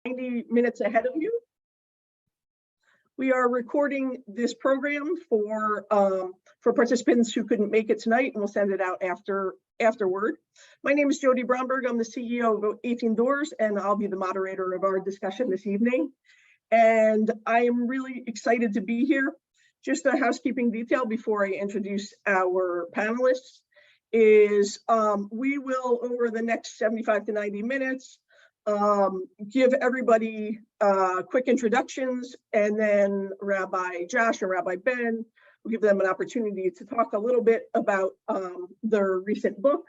90 minutes ahead of you. We are recording this program for participants who couldn't make it tonight, and we'll send it out afterward. My name is Jodi Bromberg. I'm the CEO of 18 Doors, and I'll be the moderator of our discussion this evening. And I am really excited to be here. Just a housekeeping detail before I introduce our panelists is we will, over the next 75 to 90 minutes, give everybody quick introductions, and then Rabbi Josh and Rabbi Ben will give them an opportunity to talk a little bit about their recent book,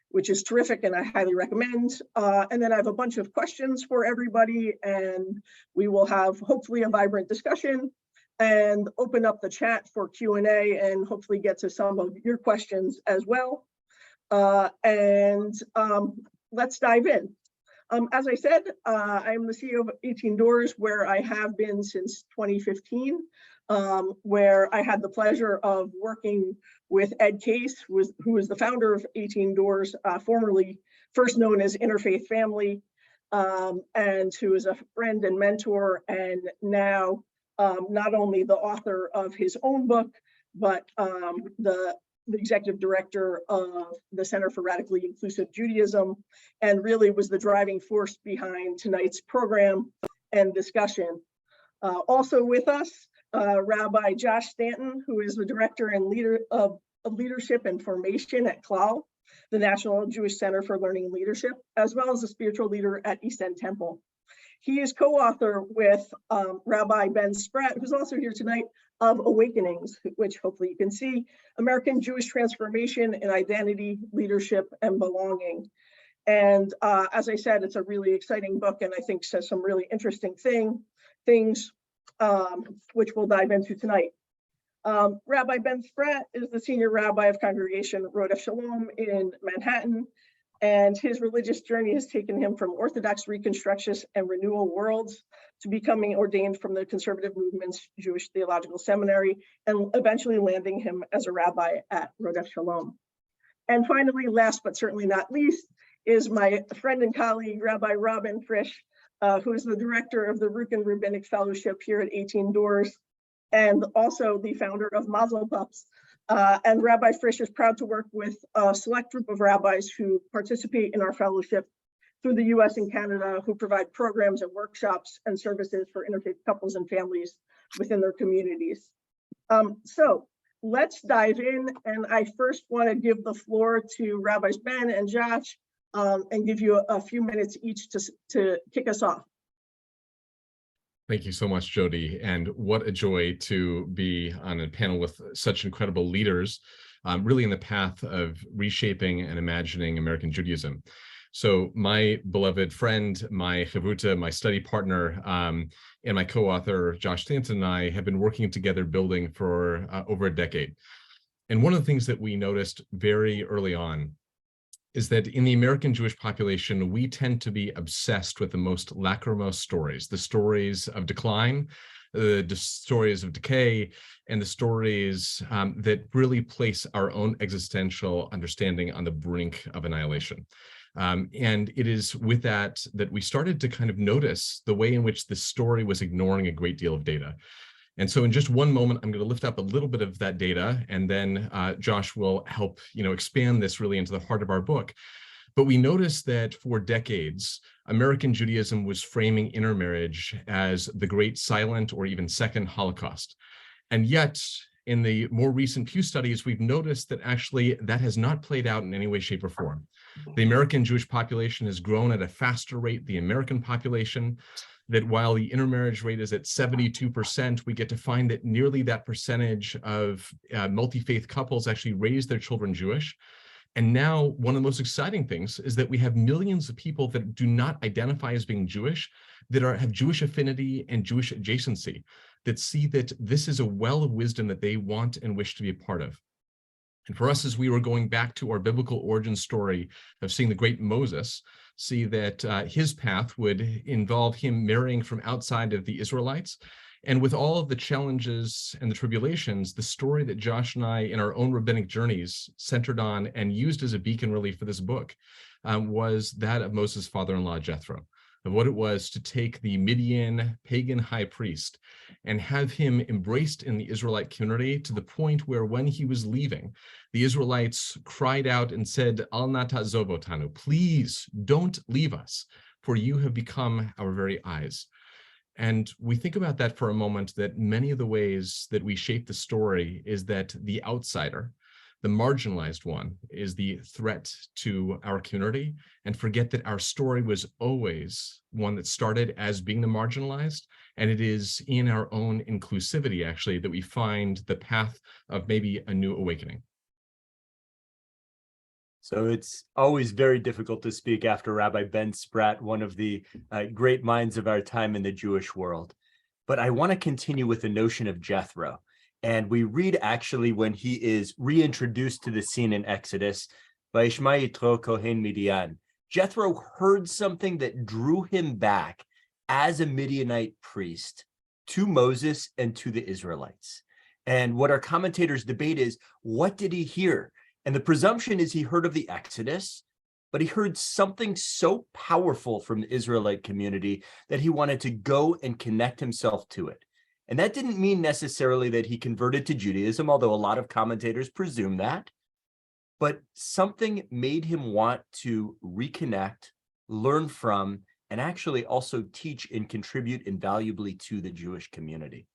which is terrific and I highly recommend. And then I have a bunch of questions for everybody, and we will have hopefully a vibrant discussion and open up the chat for Q&A and hopefully get to some of your questions as well. Let's dive in. As I said, I am the CEO of 18 Doors, where I have been since 2015, where I had the pleasure of working with Ed Case, who is the founder of 18 Doors, formerly first known as Interfaith Family, and who is a friend and mentor, and now not only the author of his own book, but the executive director of the Center for Radically Inclusive Judaism, and really was the driving force behind tonight's program and discussion. Also with us, Rabbi Josh Stanton, who is the director and leader of leadership and formation at CLAL, the National Jewish Center for Learning and Leadership, as well as a spiritual leader at East End Temple. He is co-author with Rabbi Ben Spratt, who's also here tonight, of Awakenings, which hopefully you can see, American Jewish Transformation in Identity, Leadership, and Belonging. And as I said, it's a really exciting book, and I think says some really interesting things, which we'll dive into tonight. Rabbi Ben Spratt is the senior rabbi of Congregation Rodef Shalom in Manhattan, and his religious journey has taken him from Orthodox Reconstructionist and Renewal worlds to becoming ordained from the conservative movement's Jewish Theological Seminary, and eventually landing him as a rabbi at Rodef Shalom. And finally, last but certainly not least, is my friend and colleague, Rabbi Robyn Frisch, who is the director of the Rukun Rabbinic Fellowship here at 18 Doors, and also the founder of Mazel Pups. And Rabbi Frisch is proud to work with a select group of rabbis who participate in our fellowship through the US and Canada, who provide programs and workshops and services for interfaith couples and families within their communities. So let's dive in. And I first want to give the floor to Rabbis Ben and Josh and give you a few minutes each to kick us off. Thank you so much, Jodi, and what a joy to be on a panel with such incredible leaders, really in the path of reshaping and imagining American Judaism. So my beloved friend, my chavuta, my study partner, and my co-author, Josh Stanton, and I have been working together building for over a decade. And one of the things that we noticed very early on is that in the American Jewish population, we tend to be obsessed with the most lachrymose stories, the stories of decline, the stories of decay, and the stories that really place our own existential understanding on the brink of annihilation. And it is with that we started to kind of notice the way in which the story was ignoring a great deal of data. And so in just one moment, I'm going to lift up a little bit of that data, and then Josh will help expand this really into the heart of our book. But we noticed that for decades, American Judaism was framing intermarriage as the great silent or even second Holocaust. And yet, in the more recent Pew studies, we've noticed that actually that has not played out in any way, shape, or form. The American Jewish population has grown at a faster rate than the American population, that while the intermarriage rate is at 72%, we get to find that nearly that percentage of multi-faith couples actually raise their children Jewish. And now one of the most exciting things is that we have millions of people that do not identify as being Jewish, that have Jewish affinity and Jewish adjacency, that see that this is a well of wisdom that they want and wish to be a part of. And for us, as we were going back to our biblical origin story of seeing the great Moses, see that his path would involve him marrying from outside of the Israelites. And with all of the challenges and the tribulations, the story that Josh and I in our own rabbinic journeys centered on and used as a beacon really for this book was that of Moses' father-in-law, Jethro. of what it was to take the Midian pagan high priest and have him embraced in the Israelite community to the point where when he was leaving, the Israelites cried out and said, Al na ta'zov otanu, please don't leave us, for you have become our very eyes. And we think about that for a moment, that many of the ways that we shape the story is that the outsider, the marginalized one, is the threat to our community, and forget that our story was always one that started as being the marginalized. And it is in our own inclusivity, actually, that we find the path of maybe a new awakening. So it's always very difficult to speak after Rabbi Ben Spratt, one of the great minds of our time in the Jewish world. But I want to continue with the notion of Jethro. And we read actually when he is reintroduced to the scene in Exodus, Vayishma Yitro Kohen Midian. Jethro heard something that drew him back as a Midianite priest to Moses and to the Israelites. And what our commentators debate is, what did he hear? And the presumption is he heard of the Exodus, but he heard something so powerful from the Israelite community that he wanted to go and connect himself to it. And that didn't mean necessarily that he converted to Judaism, although a lot of commentators presume that. But something made him want to reconnect, learn from, and actually also teach and contribute invaluably to the Jewish community.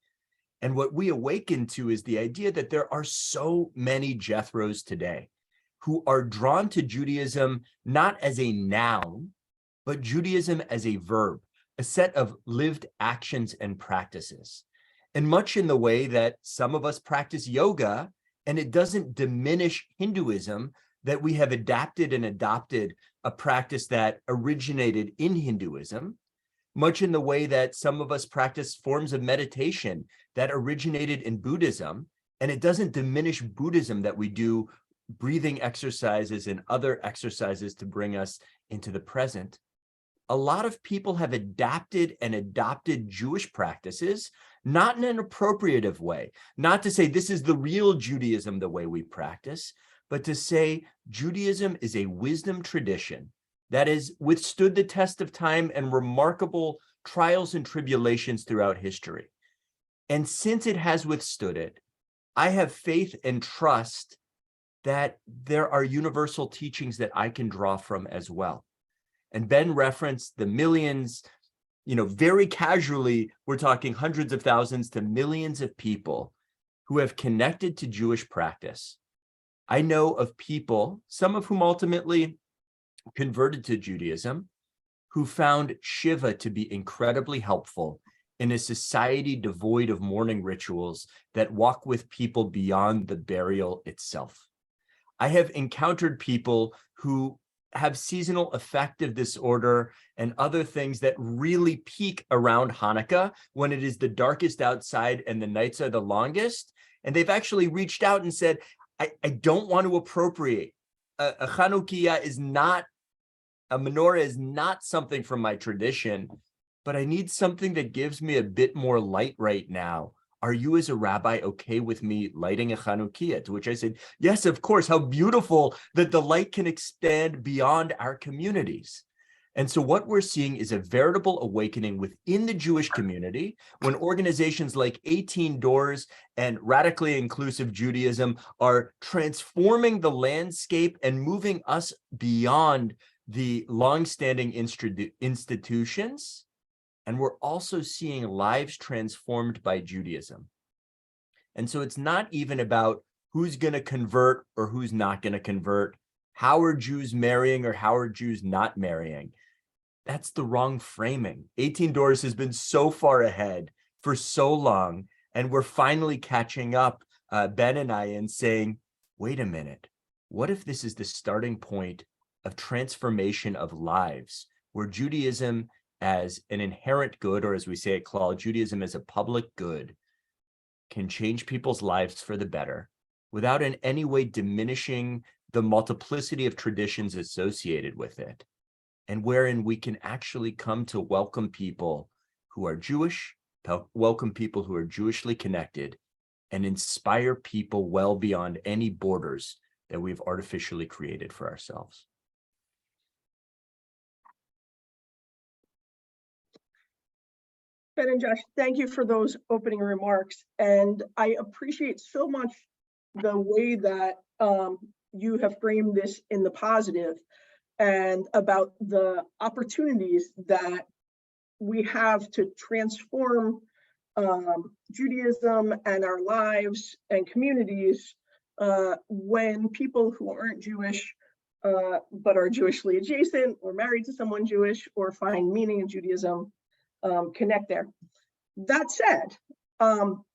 And what we awaken to is the idea that there are so many Jethros today who are drawn to Judaism not as a noun, but Judaism as a verb, a set of lived actions and practices. And much in the way that some of us practice yoga, and it doesn't diminish Hinduism that we have adapted and adopted a practice that originated in Hinduism, much in the way that some of us practice forms of meditation that originated in Buddhism, and it doesn't diminish Buddhism that we do breathing exercises and other exercises to bring us into the present. A lot of people have adapted and adopted Jewish practices, not in an appropriative way, not to say this is the real Judaism, the way we practice, but to say Judaism is a wisdom tradition that has withstood the test of time and remarkable trials and tribulations throughout history. And since it has withstood it, I have faith and trust that there are universal teachings that I can draw from as well. And Ben referenced the millions, very casually, we're talking hundreds of thousands to millions of people who have connected to Jewish practice. I know of people, some of whom ultimately converted to Judaism, who found Shiva to be incredibly helpful in a society devoid of mourning rituals that walk with people beyond the burial itself. I have encountered people who have seasonal affective disorder and other things that really peak around Hanukkah when it is the darkest outside and the nights are the longest. And they've actually reached out and said, I don't want to appropriate. A Chanukiah is not, a menorah is not something from my tradition, but I need something that gives me a bit more light right now. Are you as a rabbi okay with me lighting a Chanukiah? To which I said, yes, of course. How beautiful that the light can expand beyond our communities. And so what we're seeing is a veritable awakening within the Jewish community when organizations like 18 Doors and Radically Inclusive Judaism are transforming the landscape and moving us beyond the longstanding institutions. And we're also seeing lives transformed by Judaism. And so it's not even about who's going to convert or who's not going to convert. How are Jews marrying or how are Jews not marrying? That's the wrong framing. 18 Doors has been so far ahead for so long, and we're finally catching up, Ben and I, and saying, wait a minute, what if this is the starting point of transformation of lives, where Judaism as an inherent good, or as we say at Klal, Judaism as a public good, can change people's lives for the better without in any way diminishing the multiplicity of traditions associated with it, and wherein we can actually come to welcome people who are Jewish, welcome people who are Jewishly connected, and inspire people well beyond any borders that we've artificially created for ourselves. Ben and Josh, thank you for those opening remarks. And I appreciate so much the way that you have framed this in the positive and about the opportunities that we have to transform Judaism and our lives and communities when people who aren't Jewish but are Jewishly adjacent or married to someone Jewish or find meaning in Judaism connect there. That said,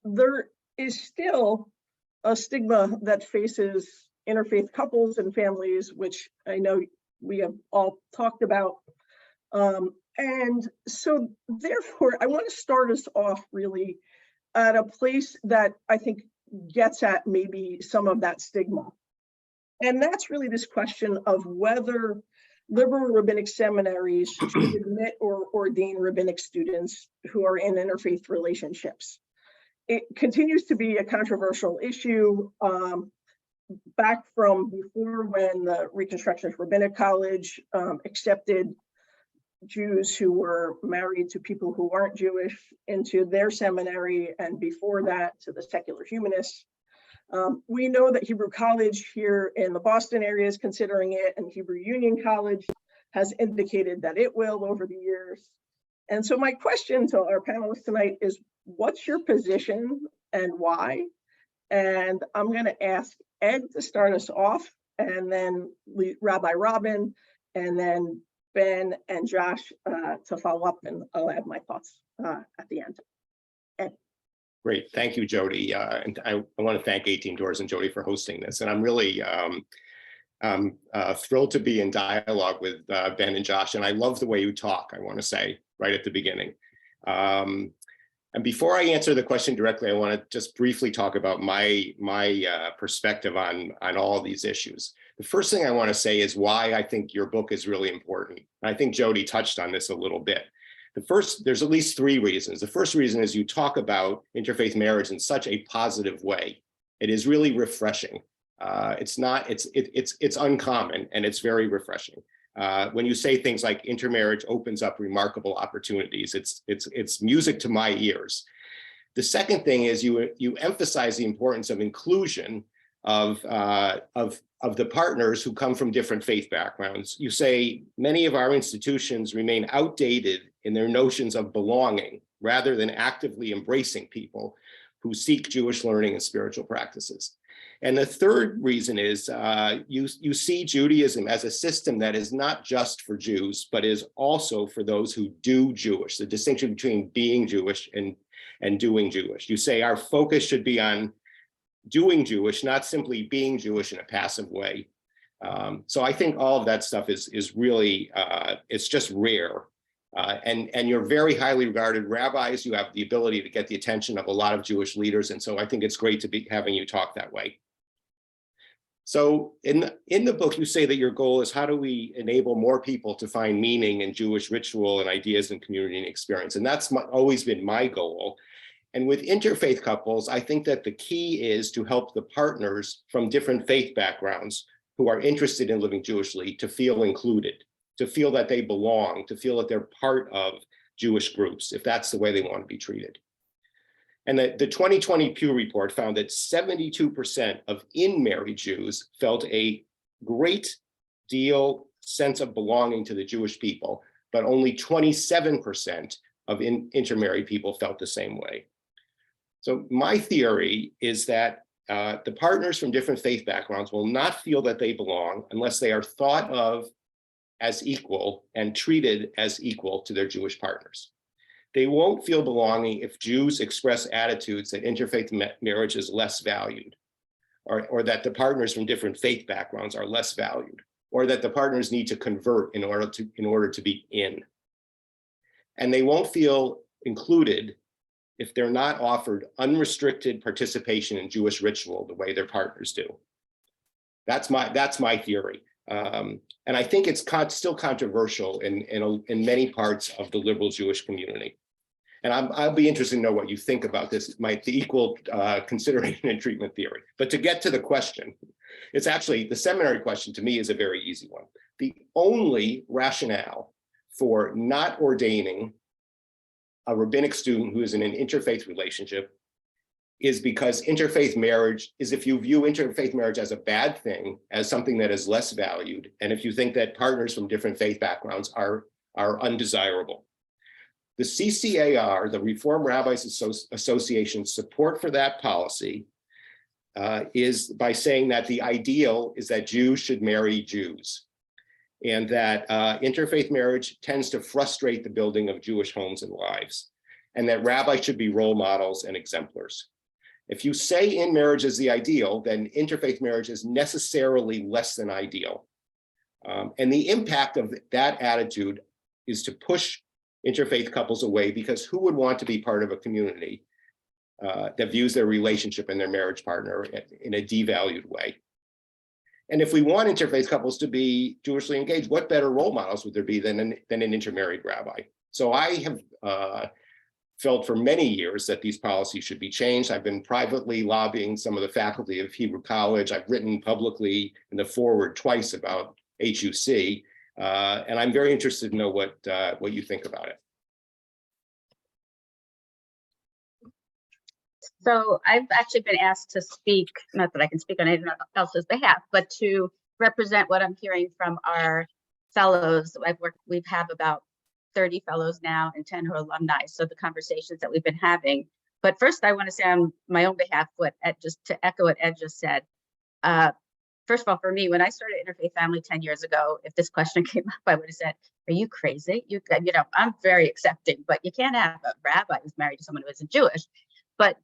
there is still a stigma that faces interfaith couples and families, which I know we have all talked about. And so therefore, I want to start us off really at a place that I think gets at maybe some of that stigma. And that's really this question of whether liberal rabbinic seminaries should admit or ordain rabbinic students who are in interfaith relationships. It continues to be a controversial issue back from before, when the Reconstructionist Rabbinic College accepted Jews who were married to people who aren't Jewish into their seminary, and before that to the secular humanists. We know that Hebrew College here in the Boston area is considering it, and Hebrew Union College has indicated that it will over the years. And so my question to our panelists tonight is, what's your position and why? And I'm going to ask Ed to start us off, and then Rabbi Robyn, and then Ben and Josh to follow up, and I'll add my thoughts at the end. Ed. Great, thank you, Jodi. And I want to thank 18 Doors and Jodi for hosting this. And I'm really thrilled to be in dialogue with Ben and Josh. And I love the way you talk, I want to say, right at the beginning. And before I answer the question directly, I want to just briefly talk about my perspective on all of these issues. The first thing I want to say is why I think your book is really important. And I think Jodi touched on this a little bit. There's at least three reasons. The first reason is you talk about interfaith marriage in such a positive way. It is really refreshing. It's uncommon, and it's very refreshing. When you say things like intermarriage opens up remarkable opportunities, it's music to my ears. The second thing is you emphasize the importance of inclusion of the partners who come from different faith backgrounds. You say many of our institutions remain outdated in their notions of belonging, rather than actively embracing people who seek Jewish learning and spiritual practices. And the third reason is you see Judaism as a system that is not just for Jews, but is also for those who do Jewish, the distinction between being Jewish and doing Jewish. You say our focus should be on doing Jewish, not simply being Jewish in a passive way. So I think all of that stuff is really, it's just rare. And you're very highly regarded rabbis. You have the ability to get the attention of a lot of Jewish leaders. And so I think it's great to be having you talk that way. So in the book, you say that your goal is, how do we enable more people to find meaning in Jewish ritual and ideas and community and experience? And that's always been my goal. And with interfaith couples, I think that the key is to help the partners from different faith backgrounds who are interested in living Jewishly to feel included, to feel that they belong, to feel that they're part of Jewish groups, if that's the way they want to be treated. And the 2020 Pew report found that 72% of in-married Jews felt a great deal sense of belonging to the Jewish people, but only 27% of intermarried people felt the same way. So my theory is that the partners from different faith backgrounds will not feel that they belong unless they are thought of as equal and treated as equal to their Jewish partners. They won't feel belonging if Jews express attitudes that interfaith marriage is less valued, or that the partners from different faith backgrounds are less valued, or that the partners need to convert in order to be in. And they won't feel included if they're not offered unrestricted participation in Jewish ritual the way their partners do. That's my theory. And I think it's still controversial in many parts of the liberal Jewish community. And I'll be interested to know what you think about this, the equal consideration and treatment theory. But to get to the question, it's actually, the seminary question to me is a very easy one. The only rationale for not ordaining a rabbinic student who is in an interfaith relationship is because interfaith marriage is, if you view interfaith marriage as a bad thing, as something that is less valued, and if you think that partners from different faith backgrounds are undesirable. The CCAR, the Reform Rabbis Association's support for that policy is by saying that the ideal is that Jews should marry Jews, and that interfaith marriage tends to frustrate the building of Jewish homes and lives, and that rabbis should be role models and exemplars. If you say in marriage is the ideal, then interfaith marriage is necessarily less than ideal. And the impact of that attitude is to push interfaith couples away, because who would want to be part of a community that views their relationship and their marriage partner in a devalued way? And if we want interfaith couples to be Jewishly engaged, what better role models would there be than an intermarried rabbi? So I have felt for many years that these policies should be changed. I've been privately lobbying some of the faculty of Hebrew College. I've written publicly in the foreword twice about HUC, and I'm very interested to know what you think about it. So I've actually been asked to speak, not that I can speak on anyone else's behalf, but to represent what I'm hearing from our fellows. We have about 30 fellows now and 10 who are alumni. So the conversations that we've been having. But first, I want to say on my own behalf, just to echo what Ed just said. First of all, for me, when I started Interfaith Family 10 years ago, if this question came up, I would have said, "Are you crazy? You know, I'm very accepting, but you can't have a rabbi who's married to someone who isn't Jewish." But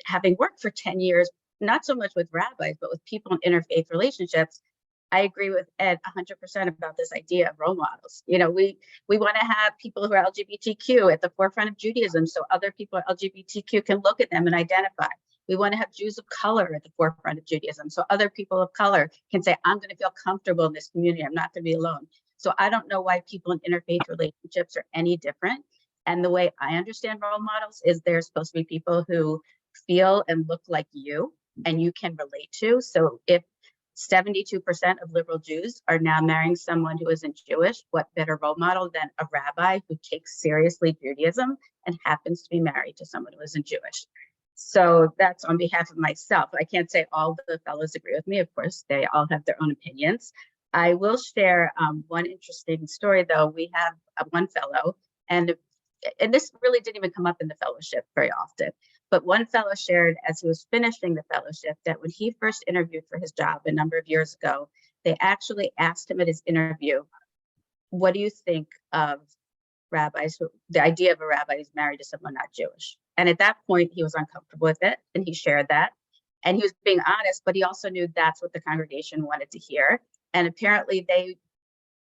having worked for 10 years, not so much with rabbis, but with people in interfaith relationships, I agree with Ed 100% about this idea of role models. You know, we want to have people who are LGBTQ at the forefront of Judaism, so other people LGBTQ can look at them and identify. We want to have Jews of color at the forefront of Judaism, so other people of color can say, "I'm going to feel comfortable in this community. I'm not going to be alone." So I don't know why people in interfaith relationships are any different. And the way I understand role models is they're supposed to be people who feel and look like you and you can relate to. So if 72% of liberal Jews are now marrying someone who isn't Jewish, what better role model than a rabbi who takes seriously Judaism and happens to be married to someone who isn't Jewish? So that's on behalf of myself. I can't say all the fellows agree with me. Of course, they all have their own opinions. I will share one interesting story, though. We have one fellow, and this really didn't even come up in the fellowship very often. But one fellow shared as he was finishing the fellowship that when he first interviewed for his job a number of years ago, they actually asked him at his interview, "What do you think of rabbis, the idea of a rabbi who's married to someone not Jewish?" And at that point, he was uncomfortable with it, and he shared that. And he was being honest, but he also knew that's what the congregation wanted to hear. And apparently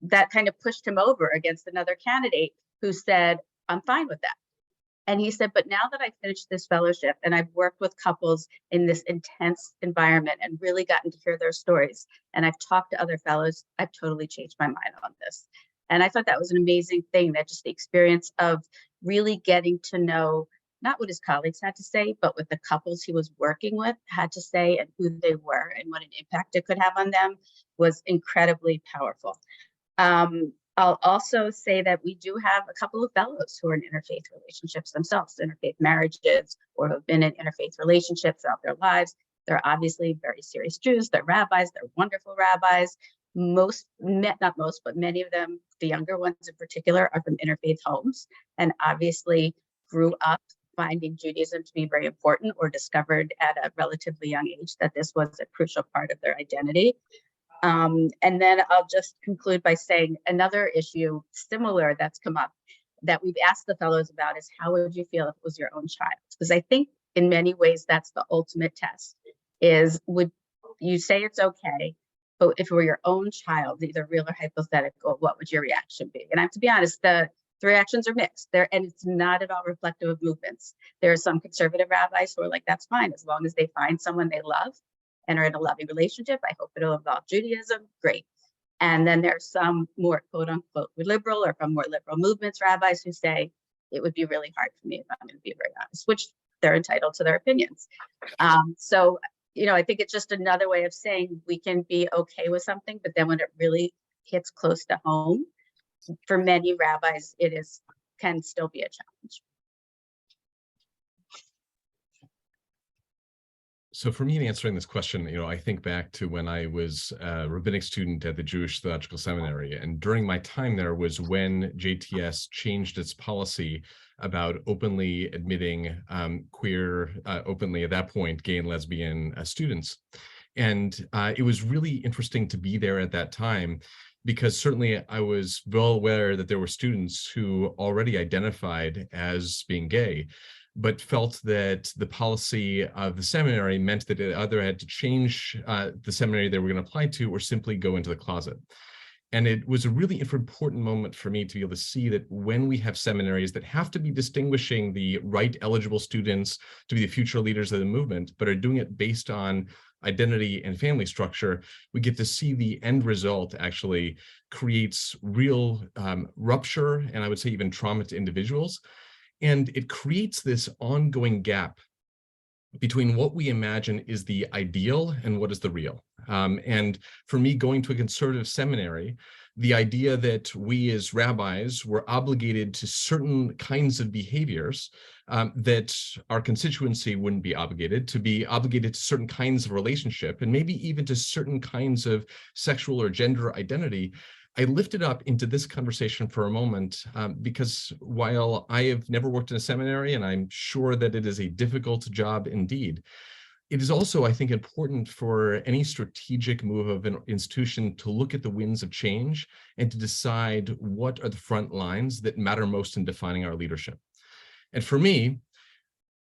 that kind of pushed him over against another candidate who said, "I'm fine with that." And he said, "But now that I finished this fellowship and I've worked with couples in this intense environment and really gotten to hear their stories, and I've talked to other fellows, I've totally changed my mind on this." And I thought that was an amazing thing, that just the experience of really getting to know not what his colleagues had to say, but what the couples he was working with had to say and who they were and what an impact it could have on them was incredibly powerful. I'll also say that we do have a couple of fellows who are in interfaith relationships themselves, interfaith marriages, or have been in interfaith relationships throughout their lives. They're obviously very serious Jews. They're rabbis. They're wonderful rabbis. Not most, but many of them, the younger ones in particular, are from interfaith homes and obviously grew up finding Judaism to be very important, or discovered at a relatively young age that this was a crucial part of their identity. And then I'll just conclude by saying another issue similar that's come up that we've asked the fellows about is, how would you feel if it was your own child? Because I think in many ways that's the ultimate test, is would you say it's okay, but if it were your own child, either real or hypothetical, what would your reaction be? And I have to be honest, the reactions are mixed there, and it's not at all reflective of movements. There are some conservative rabbis who are like, that's fine, as long as they find someone they love and are in a loving relationship. I hope it'll involve Judaism, great. And then there's some more quote unquote liberal or from more liberal movements rabbis who say it would be really hard for me, if I'm going to be very honest, which they're entitled to their opinions. So, you know, I think it's just another way of saying we can be okay with something, but then when it really hits close to home, for many rabbis, can still be a challenge. So for me in answering this question, I think back to when I was a rabbinic student at the Jewish Theological Seminary. And during my time there was when JTS changed its policy about openly admitting queer, openly at that point, gay and lesbian students. And it was really interesting to be there at that time, because certainly I was well aware that there were students who already identified as being gay, but felt that the policy of the seminary meant that they either had to change the seminary they were going to apply to or simply go into the closet. And it was a really important moment for me to be able to see that when we have seminaries that have to be distinguishing the right eligible students to be the future leaders of the movement, but are doing it based on identity and family structure, we get to see the end result actually creates real rupture, and I would say even trauma to individuals. And it creates this ongoing gap between what we imagine is the ideal and what is the real. And for me, going to a conservative seminary, the idea that we as rabbis were obligated to certain kinds of behaviors that our constituency wouldn't be obligated to certain kinds of relationship, and maybe even to certain kinds of sexual or gender identity, I lifted up into this conversation for a moment because while I have never worked in a seminary, and I'm sure that it is a difficult job indeed, it is also, I think, important for any strategic move of an institution to look at the winds of change and to decide what are the front lines that matter most in defining our leadership. And for me,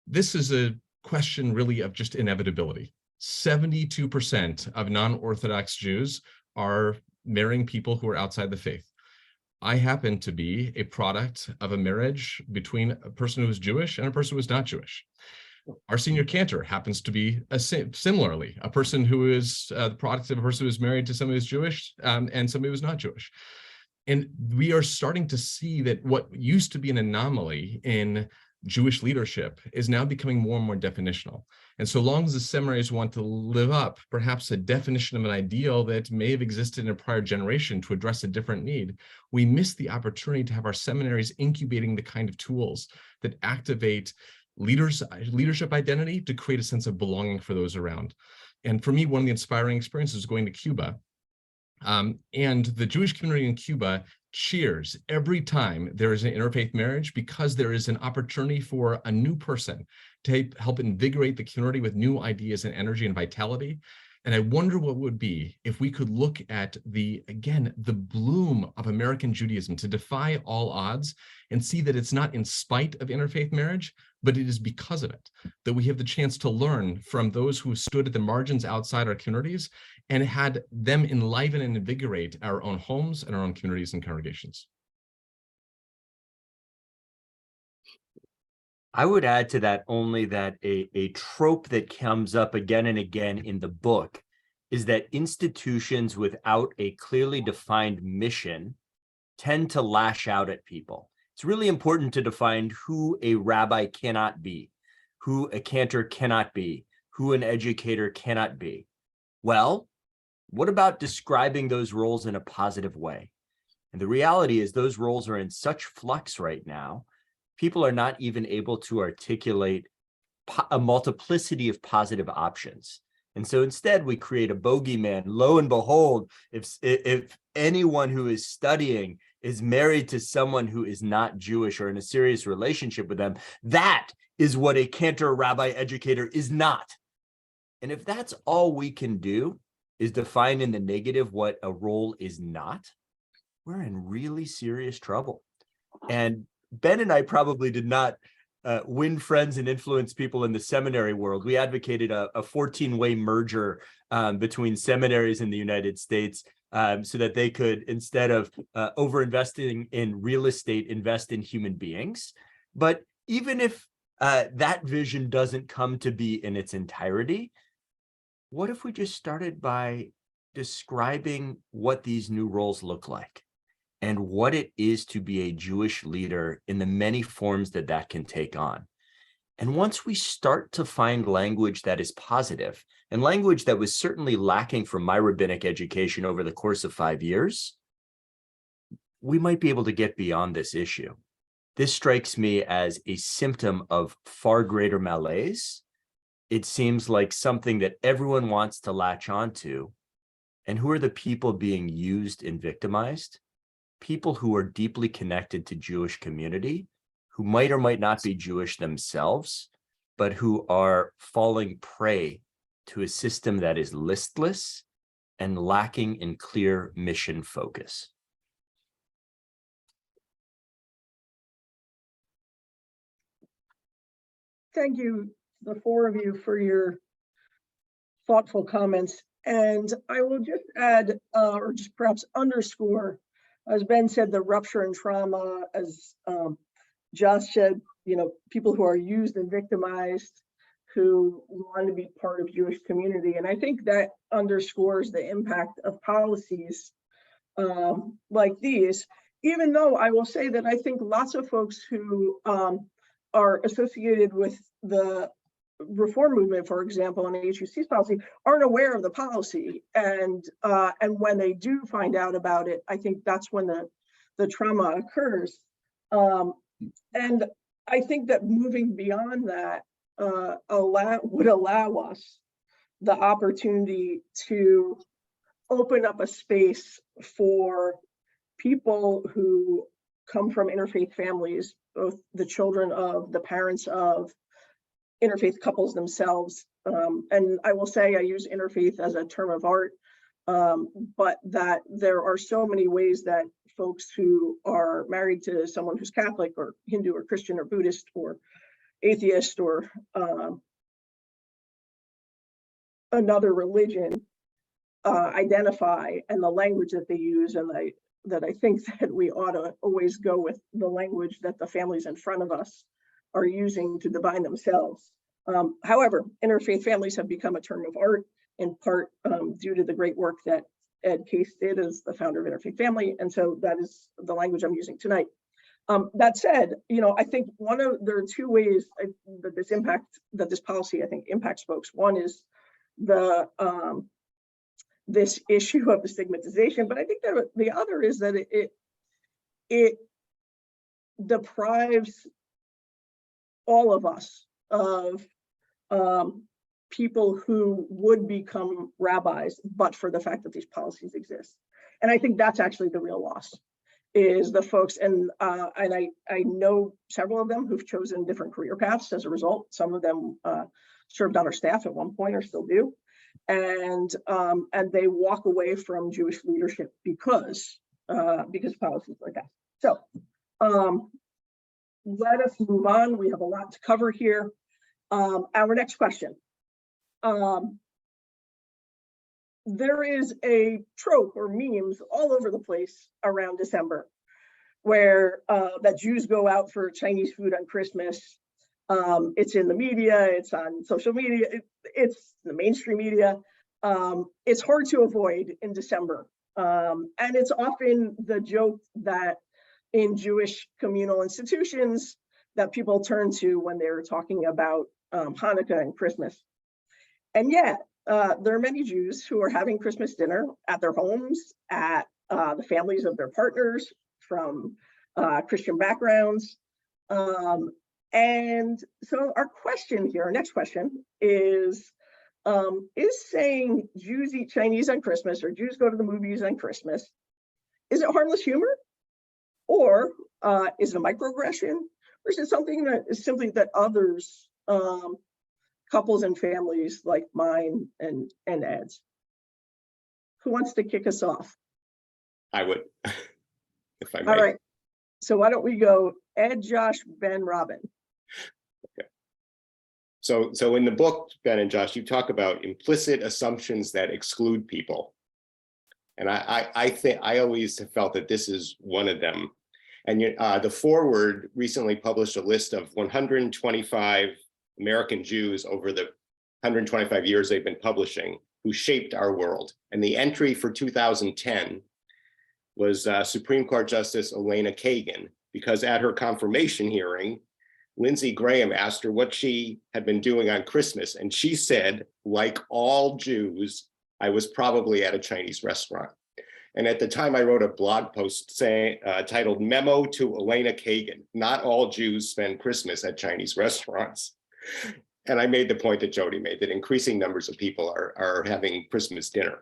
this is a question really of just inevitability. 72% of non-Orthodox Jews are marrying people who are outside the faith. I happen to be a product of a marriage between a person who is Jewish and a person who is not Jewish. Our senior cantor happens to be similarly a person who is the product of a person who is married to somebody who's Jewish and somebody who's not Jewish. And we are starting to see that what used to be an anomaly in Jewish leadership is now becoming more and more definitional. And so long as the seminaries want to live up perhaps a definition of an ideal that may have existed in a prior generation to address a different need, we miss the opportunity to have our seminaries incubating the kind of tools that activate leadership identity to create a sense of belonging for those around. And for me, one of the inspiring experiences was going to Cuba. And the Jewish community in Cuba cheers every time there is an interfaith marriage, because there is an opportunity for a new person to help invigorate the community with new ideas and energy and vitality. And I wonder what would be if we could look at the bloom of American Judaism to defy all odds and see that it's not in spite of interfaith marriage, but it is because of it, that we have the chance to learn from those who stood at the margins outside our communities and had them enliven and invigorate our own homes and our own communities and congregations. I would add to that only that a trope that comes up again and again in the book is that institutions without a clearly defined mission tend to lash out at people. It's really important to define who a rabbi cannot be, who a cantor cannot be, who an educator cannot be. Well, what about describing those roles in a positive way? And the reality is those roles are in such flux right now. People are not even able to articulate a multiplicity of positive options. And so instead we create a bogeyman. Lo and behold, if anyone who is studying is married to someone who is not Jewish or in a serious relationship with them, that is what a cantor rabbi educator is not. And if that's all we can do is define in the negative what a role is not, we're in really serious trouble. And Ben and I probably did not win friends and influence people in the seminary world. We advocated a 14-way merger between seminaries in the United States so that they could, instead of over-investing in real estate, invest in human beings. But even if that vision doesn't come to be in its entirety, what if we just started by describing what these new roles look like and what it is to be a Jewish leader in the many forms that that can take on? And once we start to find language that is positive, and language that was certainly lacking from my rabbinic education over the course of 5 years, we might be able to get beyond this issue. This strikes me as a symptom of far greater malaise it seems like something that everyone wants to latch onto. And who are the people being used and victimized? People who are deeply connected to Jewish community, who might or might not be Jewish themselves, but who are falling prey to a system that is listless and lacking in clear mission focus. Thank you, the four of you, for your thoughtful comments. And I will just add, or just perhaps underscore, as Ben said, the rupture and trauma, as Josh said, people who are used and victimized, who want to be part of Jewish community. And I think that underscores the impact of policies like these, even though I will say that I think lots of folks who are associated with the reform movement, for example, and HUC's policy, aren't aware of the policy. And when they do find out about it, I think that's when the trauma occurs. And I think that moving beyond that would allow us the opportunity to open up a space for people who come from interfaith families, both the children of, the parents of interfaith couples themselves. And I will say I use interfaith as a term of art, but that there are so many ways that folks who are married to someone who's Catholic or Hindu or Christian or Buddhist or atheist or another religion identify, and the language that they use, and that I think that we ought to always go with the language that the families in front of us are using to define themselves. However, interfaith families have become a term of art, in part due to the great work that Ed Case did as the founder of Interfaith Family, and so that is the language I'm using tonight. That said, I think there are two ways that this policy I think impacts folks. One is this issue of the stigmatization, but I think that the other is that it deprives all of us of people who would become rabbis, but for the fact that these policies exist. And I think that's actually the real loss, is the folks, and I know several of them who've chosen different career paths as a result. Some of them served on our staff at one point or still do. And they walk away from Jewish leadership because policies like that. So let us move on. We have a lot to cover here. Our next question. There is a trope or memes all over the place around December where that Jews go out for Chinese food on Christmas. It's in the media, it's on social media, it's the mainstream media. It's hard to avoid in December. And it's often the joke that in Jewish communal institutions that people turn to when they're talking about Hanukkah and Christmas. And yet, there are many Jews who are having Christmas dinner at their homes, at the families of their partners from Christian backgrounds. And so our question here, our next question is saying Jews eat Chinese on Christmas or Jews go to the movies on Christmas, is it harmless humor? Or is it a microaggression? Or is it something that is simply that others, couples and families like mine and Ed's? Who wants to kick us off? I would, if I may. All right. So why don't we go Ed, Josh, Ben, Robyn. Okay. So in the book, Ben and Josh, you talk about implicit assumptions that exclude people. And I think I always have felt that this is one of them. And the Forward recently published a list of 125 American Jews over the 125 years they've been publishing who shaped our world. And the entry for 2010 was Supreme Court Justice Elena Kagan, because at her confirmation hearing, Lindsey Graham asked her what she had been doing on Christmas. And she said, like all Jews, I was probably at a Chinese restaurant. And at the time I wrote a blog post titled Memo to Elena Kagan, not all Jews spend Christmas at Chinese restaurants. I made the point that Jodi made, that increasing numbers of people are having Christmas dinner.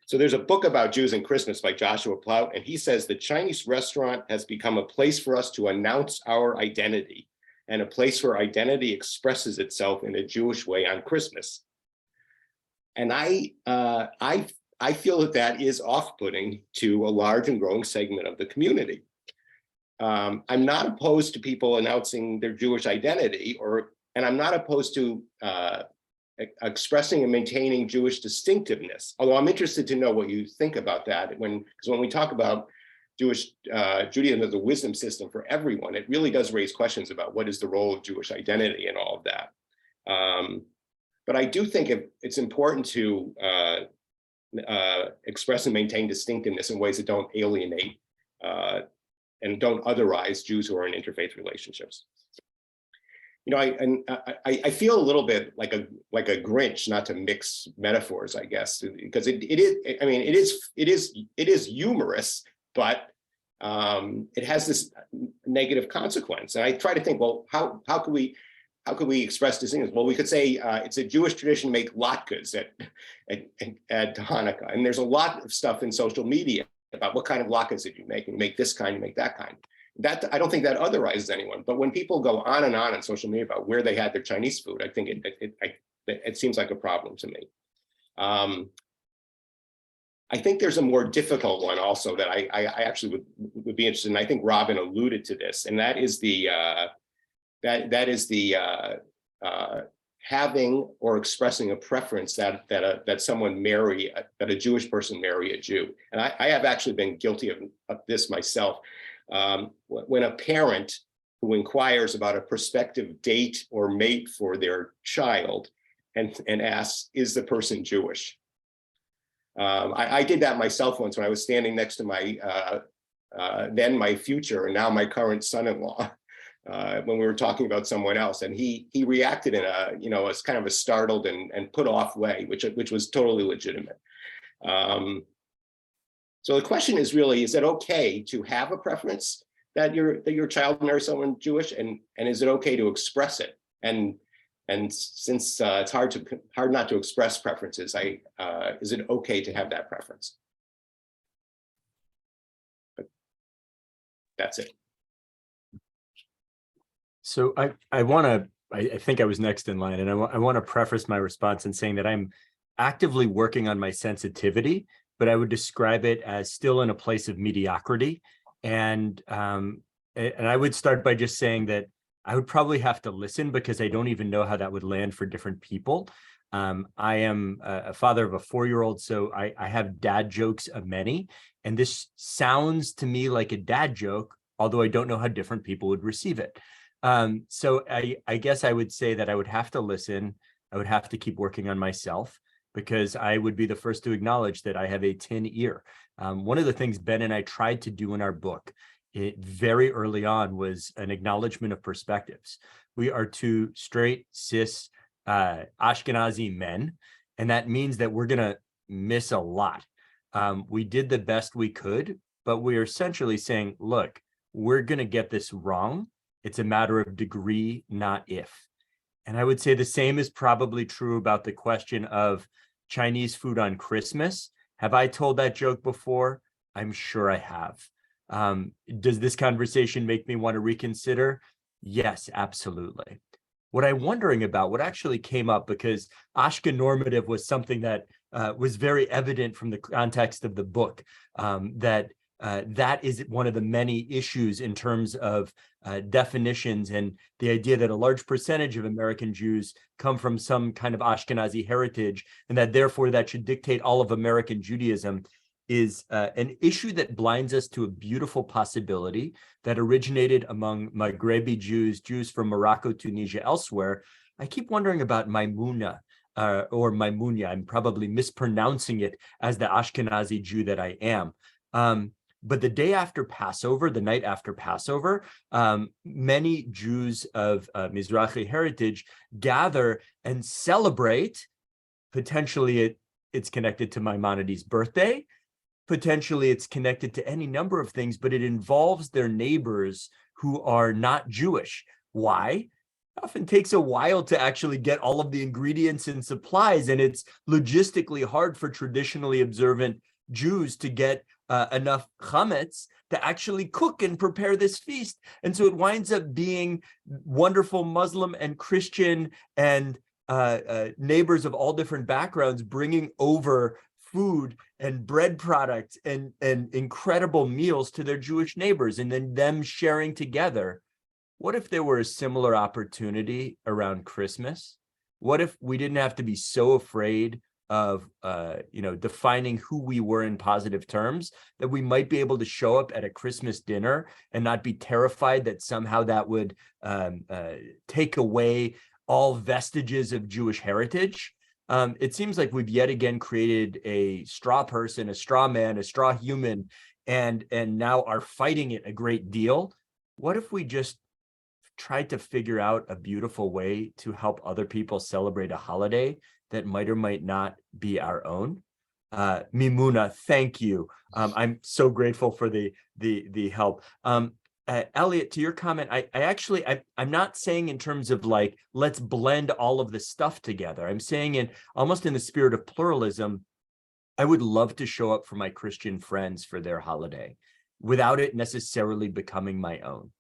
So there's a book about Jews and Christmas by Joshua Plout, and he says the Chinese restaurant has become a place for us to announce our identity, and a place where identity expresses itself in a Jewish way on Christmas. And I feel that is off-putting to a large and growing segment of the community. I'm not opposed to people announcing their Jewish identity, and I'm not opposed to expressing and maintaining Jewish distinctiveness. Although I'm interested to know what you think about that, because when we talk about Judaism as a wisdom system for everyone, it really does raise questions about what is the role of Jewish identity and all of that. But I do think it's important to express and maintain distinctiveness in ways that don't alienate and don't otherize Jews who are in interfaith relationships. You know, I feel a little bit like a Grinch, not to mix metaphors, I guess, because it is humorous, but it has this negative consequence. And I try to think, well, how could we express this thing? Well, we could say it's a Jewish tradition to make latkes at Hanukkah, and there's a lot of stuff in social media about what kind of latkes did you make, and make this kind, and make that kind. That, I don't think that otherizes anyone. But when people go on and on social media about where they had their Chinese food, I think it seems like a problem to me. I think there's a more difficult one also that I actually would be interested in. I think Robyn alluded to this, and that is the having or expressing a preference that a Jewish person marry a Jew. And I have actually been guilty of this myself. When a parent who inquires about a prospective date or mate for their child and asks, is the person Jewish? I did that myself once when I was standing next to my then my future and now my current son-in-law when we were talking about someone else, and he reacted in a as kind of a startled and put off way, which was totally legitimate. So the question is really, is it okay to have a preference that your child marry someone Jewish, and is it okay to express it? And since it's hard not to express preferences, is it okay to have that preference? But that's it. So I think I was next in line, and I want to preface my response in saying that I'm actively working on my sensitivity, but I would describe it as still in a place of mediocrity. And I would start by just saying that I would probably have to listen, because I don't even know how that would land for different people. I am a father of a 4-year-old, so I have dad jokes of many, and this sounds to me like a dad joke, although I don't know how different people would receive it. So I guess I would say that I would have to listen. I would have to keep working on myself, because I would be the first to acknowledge that I have a tin ear. One of the things Ben and I tried to do in our book very early on was an acknowledgement of perspectives. We are two straight, cis, Ashkenazi men, and that means that we're going to miss a lot. We did the best we could, but we're essentially saying, look, we're going to get this wrong. It's a matter of degree, not if. And I would say the same is probably true about the question of Chinese food on Christmas. Have I told that joke before? I'm sure I have. Does this conversation make me want to reconsider? Yes, absolutely. What I'm wondering about, what actually came up, because Ashken normative was something that was very evident from the context of the book, that is one of the many issues in terms of definitions, and the idea that a large percentage of American Jews come from some kind of Ashkenazi heritage, and that therefore that should dictate all of American Judaism, is an issue that blinds us to a beautiful possibility that originated among Maghrebi Jews, Jews from Morocco, Tunisia, elsewhere. I keep wondering about Maimuna, or Maimunya. I'm probably mispronouncing it as the Ashkenazi Jew that I am. But the day after Passover, the night after Passover, many Jews of Mizrahi heritage gather and celebrate. Potentially it's connected to Maimonides' birthday. Potentially it's connected to any number of things, but it involves their neighbors who are not Jewish. Why? often takes a while to actually get all of the ingredients and supplies, and it's logistically hard for traditionally observant Jews to get enough chametz to actually cook and prepare this feast. And so it winds up being wonderful Muslim and Christian and neighbors of all different backgrounds bringing over food and bread products and incredible meals to their Jewish neighbors, and then them sharing together. What if there were a similar opportunity around Christmas? What if we didn't have to be so afraid of defining who we were in positive terms, that we might be able to show up at a Christmas dinner and not be terrified that somehow that would take away all vestiges of Jewish heritage? It seems like we've yet again created a straw person, a straw man, a straw human, and now are fighting it a great deal. What if we just tried to figure out a beautiful way to help other people celebrate a holiday that might or might not be our own? Mimuna, thank you. I'm so grateful for the help. Elliot, to your comment, I'm not saying in terms of like, let's blend all of the stuff together. I'm saying almost in the spirit of pluralism, I would love to show up for my Christian friends for their holiday without it necessarily becoming my own.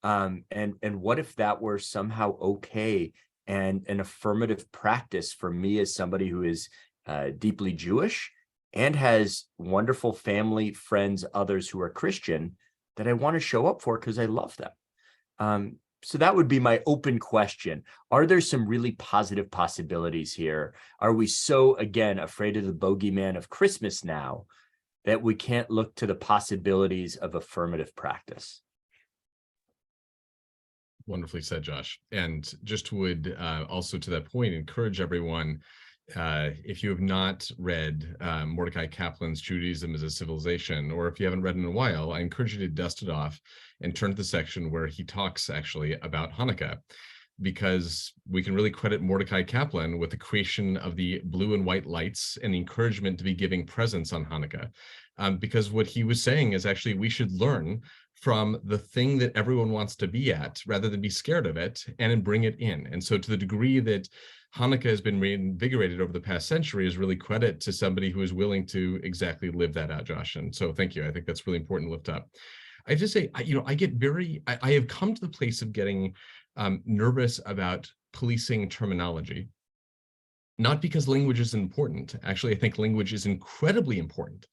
And what if that were somehow okay and an affirmative practice for me as somebody who is deeply Jewish and has wonderful family, friends, others who are Christian that I want to show up for because I love them. So that would be my open question. Are there some really positive possibilities here? Are we so, again, afraid of the bogeyman of Christmas now that we can't look to the possibilities of affirmative practice? Wonderfully said, Josh. And just would also to that point encourage everyone, if you have not read Mordecai Kaplan's Judaism as a Civilization, or if you haven't read in a while, I encourage you to dust it off and turn to the section where he talks actually about Hanukkah, because we can really credit Mordecai Kaplan with the creation of the blue and white lights and the encouragement to be giving presents on Hanukkah. Because what he was saying is actually we should learn from the thing that everyone wants to be at rather than be scared of it and bring it in. And so to the degree that Hanukkah has been reinvigorated over the past century is really credit to somebody who is willing to exactly live that out, Josh. And so thank you. I think that's really important to lift up. I just say, I have come to the place of getting nervous about policing terminology, not because language is important. Actually, I think language is incredibly important.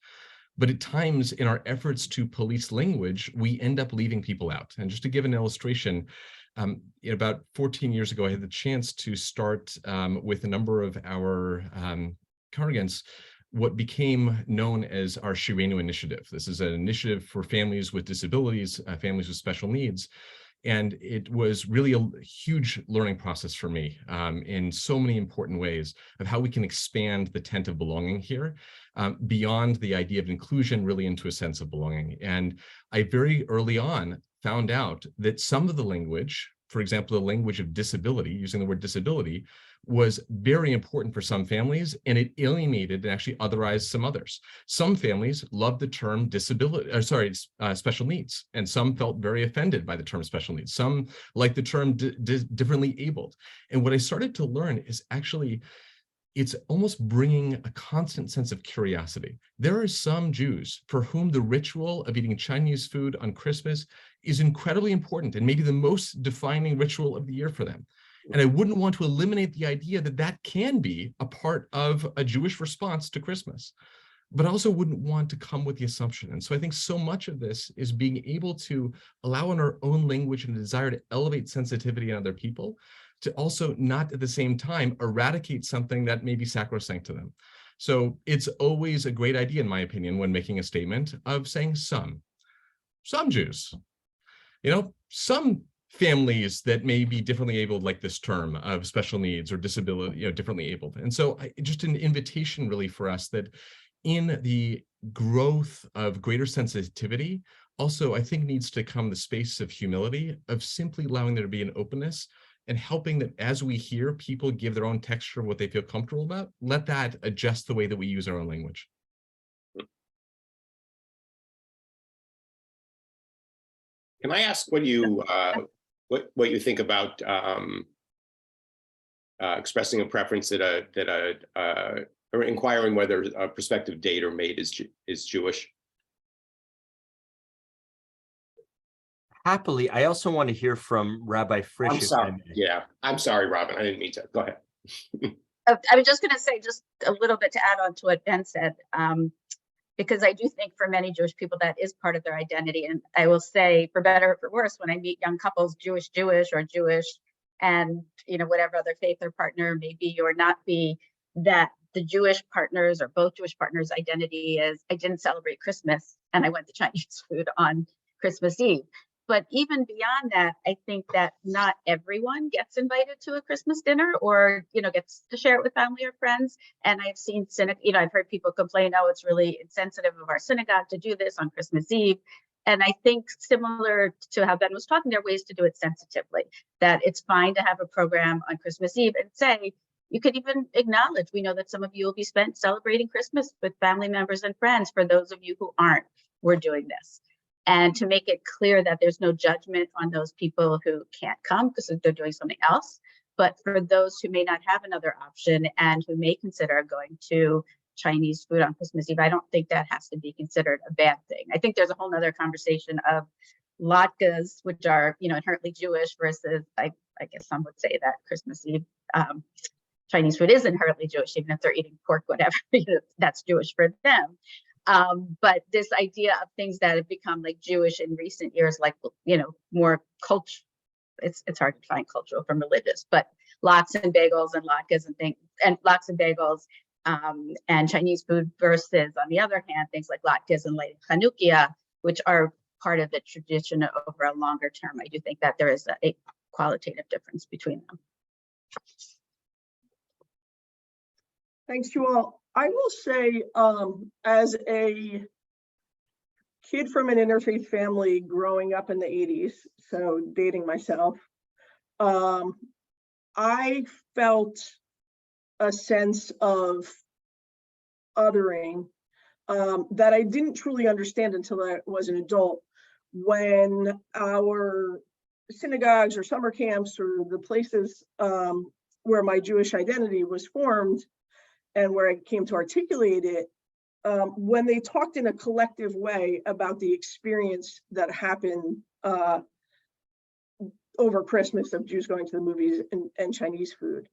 But at times in our efforts to police language, we end up leaving people out. And just to give an illustration, about 14 years ago, I had the chance to start with a number of our congregants what became known as our Shirenu initiative. This is an initiative for families with disabilities, families with special needs. And it was really a huge learning process for me in so many important ways of how we can expand the tent of belonging here beyond the idea of inclusion really into a sense of belonging. And I very early on found out that some of the language, for example, the language of disability, using the word disability, was very important for some families, and it alienated and actually otherized some others. Some families loved the term special needs, and some felt very offended by the term special needs. Some liked the term differently abled. And what I started to learn is actually it's almost bringing a constant sense of curiosity. There are some Jews for whom the ritual of eating Chinese food on Christmas is incredibly important and maybe the most defining ritual of the year for them. And I wouldn't want to eliminate the idea that that can be a part of a Jewish response to Christmas, but I also wouldn't want to come with the assumption. And so I think so much of this is being able to allow in our own language and a desire to elevate sensitivity in other people, to also not at the same time eradicate something that may be sacrosanct to them. So it's always a great idea, in my opinion, when making a statement of saying some Jews, some families that may be differently abled, like this term of special needs or disability, differently abled. And so just an invitation really for us that in the growth of greater sensitivity, also I think needs to come the space of humility, of simply allowing there to be an openness and helping that as we hear people give their own texture of what they feel comfortable about, let that adjust the way that we use our own language. Can I ask what you what you think about expressing a preference or inquiring whether a prospective date or mate is Jewish. Happily, I also want to hear from Rabbi Frisch. I'm sorry. Yeah, I'm sorry, Robyn. I didn't mean to. Go ahead. I was just going to say just a little bit to add on to what Ben said, because I do think for many Jewish people that is part of their identity. And I will say, for better or for worse, when I meet young couples, Jewish or Jewish, and whatever other faith or partner may be or not be, that the Jewish partners or both Jewish partners' identity is, I didn't celebrate Christmas and I went to Chinese food on Christmas Eve. But even beyond that, I think that not everyone gets invited to a Christmas dinner or, gets to share it with family or friends. And I've seen, I've heard people complain, oh, it's really insensitive of our synagogue to do this on Christmas Eve. And I think similar to how Ben was talking, there are ways to do it sensitively, that it's fine to have a program on Christmas Eve and say, you could even acknowledge, we know that some of you will be spent celebrating Christmas with family members and friends. For those of you who aren't, we're doing this. And to make it clear that there's no judgment on those people who can't come because they're doing something else. But for those who may not have another option and who may consider going to Chinese food on Christmas Eve, I don't think that has to be considered a bad thing. I think there's a whole nother conversation of latkes, which are, inherently Jewish, versus I guess some would say that Christmas Eve Chinese food is inherently Jewish, even if they're eating pork, whatever, that's Jewish for them. But this idea of things that have become like Jewish in recent years, like, more culture, it's hard to find cultural from religious, but lox and bagels and latkes and things, and lox and bagels and Chinese food versus, on the other hand, things like latkes and lighting Chanukia, which are part of the tradition over a longer term. I do think that there is a qualitative difference between them. Thanks to all. I will say, as a kid from an interfaith family growing up in the 80s, so dating myself, I felt a sense of othering that I didn't truly understand until I was an adult, when our synagogues or summer camps or the places where my Jewish identity was formed and where I came to articulate it, when they talked in a collective way about the experience that happened over Christmas of Jews going to the movies and Chinese food.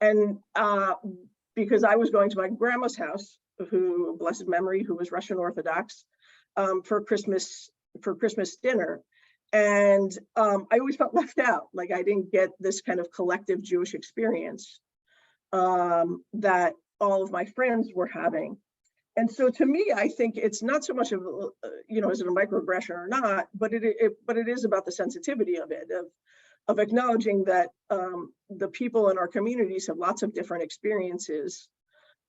And because I was going to my grandma's house, who, blessed memory, who was Russian Orthodox, for Christmas dinner. And I always felt left out, like I didn't get this kind of collective Jewish experience that all of my friends were having. And so to me, I think it's not so much of, is it a microaggression or not, but it is about the sensitivity of it, of acknowledging that the people in our communities have lots of different experiences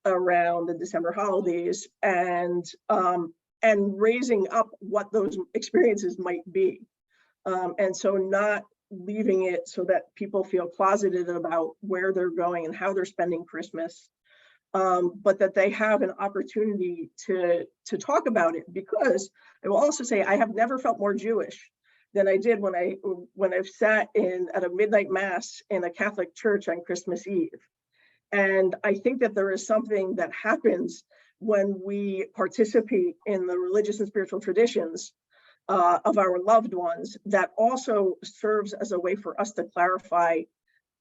around the December holidays, and raising up what those experiences might be. And so not leaving it so that people feel closeted about where they're going and how they're spending Christmas, but that they have an opportunity to talk about it. Because I will also say, I have never felt more Jewish than I did when I've sat at a midnight mass in a Catholic church on Christmas Eve. And I think that there is something that happens when we participate in the religious and spiritual traditions of our loved ones that also serves as a way for us to clarify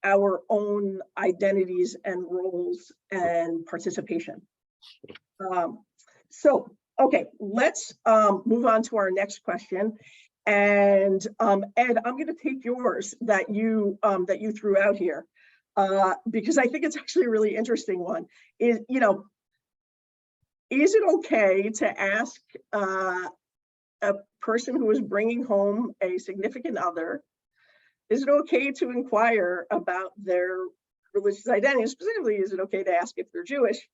our own identities and roles and participation. Okay, let's move on to our next question. And Ed, I'm going to take yours that you threw out here because I think it's actually a really interesting one. Is it okay to ask a person who is bringing home a significant other, is it okay to inquire about their religious identity? Specifically, is it okay to ask if they're Jewish?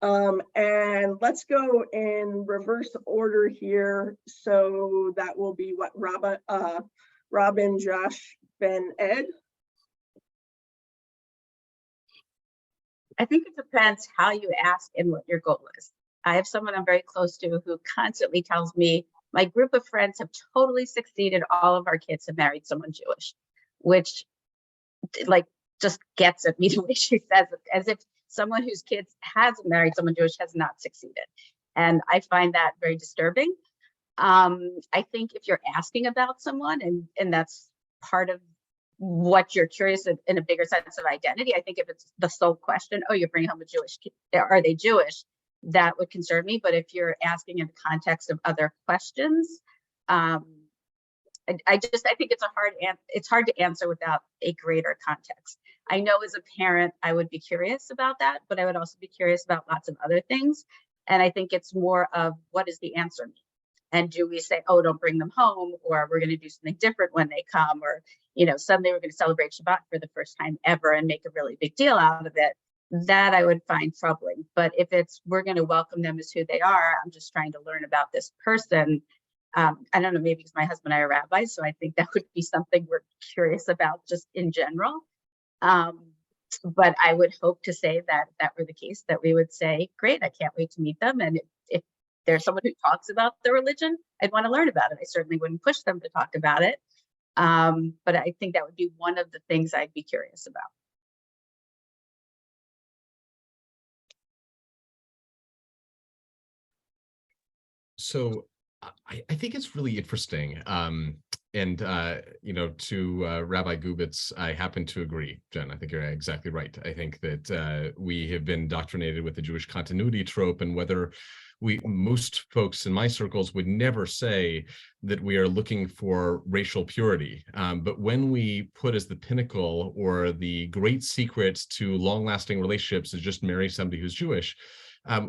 And let's go in reverse order here. So that will be what, Robyn, Josh, Ben, Ed? I think it depends how you ask and what your goal is. I have someone I'm very close to who constantly tells me, my group of friends have totally succeeded. All of our kids have married someone Jewish. which like just gets at me the way she says it, as if someone whose kids has married someone Jewish has not succeeded. And I find that very disturbing. I think if you're asking about someone and that's part of what you're curious of in a bigger sense of identity, I think if it's the sole question, oh, you're bringing home a Jewish kid, are they Jewish? That would concern me. But if you're asking in the context of other questions, I think it's hard to answer without a greater context. I know as a parent, I would be curious about that, but I would also be curious about lots of other things. And I think it's more of what is the answer mean? And do we say, oh, don't bring them home, or we're going to do something different when they come, or, suddenly we're going to celebrate Shabbat for the first time ever and make a really big deal out of it. That I would find troubling. But if it's, we're going to welcome them as who they are, I'm just trying to learn about this person. I don't know, maybe because my husband and I are rabbis, so I think that would be something we're curious about just in general. But I would hope to say that if that were the case, that we would say, great, I can't wait to meet them. And if there's someone who talks about their religion, I'd want to learn about it. I certainly wouldn't push them to talk about it. But I think that would be one of the things I'd be curious about. So I think it's really interesting. To Rabbi Gubitz, I happen to agree, Jen. I think you're exactly right. I think that we have been indoctrinated with the Jewish continuity trope, and whether most folks in my circles would never say that we are looking for racial purity. But when we put as the pinnacle or the great secret to long-lasting relationships is just marry somebody who's Jewish,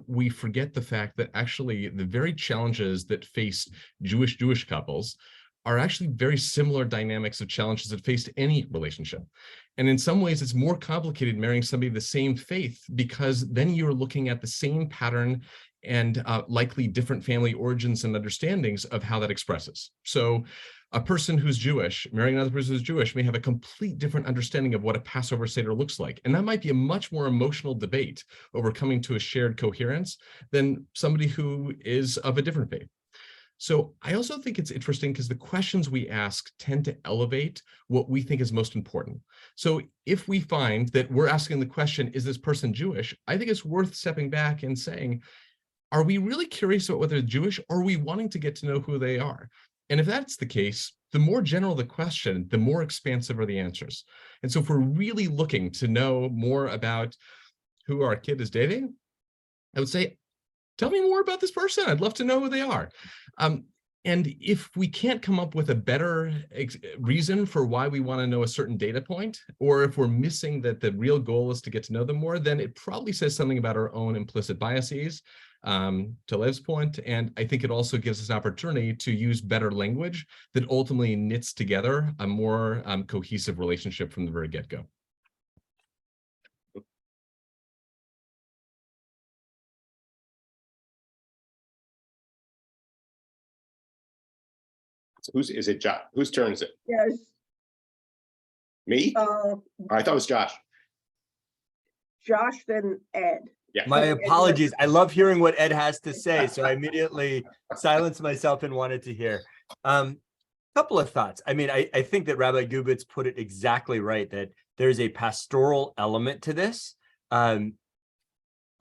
we forget the fact that actually the very challenges that face Jewish couples are actually very similar dynamics of challenges that face any relationship. And in some ways, it's more complicated marrying somebody of the same faith, because then you're looking at the same pattern and likely different family origins and understandings of how that expresses. So a person who's Jewish, marrying another person who's Jewish, may have a complete different understanding of what a Passover Seder looks like. And that might be a much more emotional debate over coming to a shared coherence than somebody who is of a different faith. So I also think it's interesting because the questions we ask tend to elevate what we think is most important. So if we find that we're asking the question, is this person Jewish? I think it's worth stepping back and saying, are we really curious about whether they're Jewish, or are we wanting to get to know who they are? And if that's the case, the more general the question, the more expansive are the answers. And so if we're really looking to know more about who our kid is dating, I would say, tell me more about this person. I'd love to know who they are. And if we can't come up with a better reason for why we want to know a certain data point, or if we're missing that the real goal is to get to know them more, then it probably says something about our own implicit biases, to Lev's point. And I think it also gives us an opportunity to use better language that ultimately knits together a more cohesive relationship from the very get-go. Whose turn is it? Yes. Me? I thought it was Josh. Josh, then Ed. Yeah. My apologies. I love hearing what Ed has to say, so I immediately silenced myself and wanted to hear. Couple of thoughts. I mean, I think that Rabbi Gubitz put it exactly right, that there's a pastoral element to this.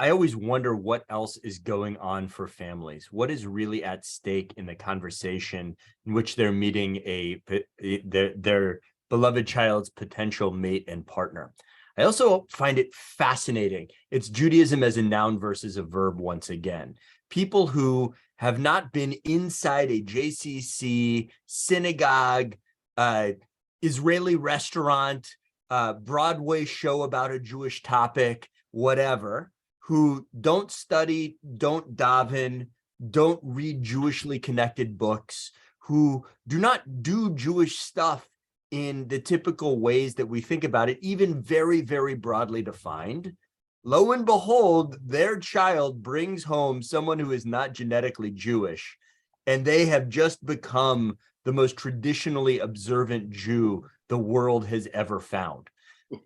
I always wonder what else is going on for families. What is really at stake in the conversation in which they're meeting their beloved child's potential mate and partner. I also find it fascinating. It's Judaism as a noun versus a verb once again. People who have not been inside a JCC, synagogue, Israeli restaurant, Broadway show about a Jewish topic, whatever, who don't study, don't daven, don't read Jewishly connected books, who do not do Jewish stuff in the typical ways that we think about it, even very, very broadly defined. Lo and behold, their child brings home someone who is not genetically Jewish, and they have just become the most traditionally observant Jew the world has ever found.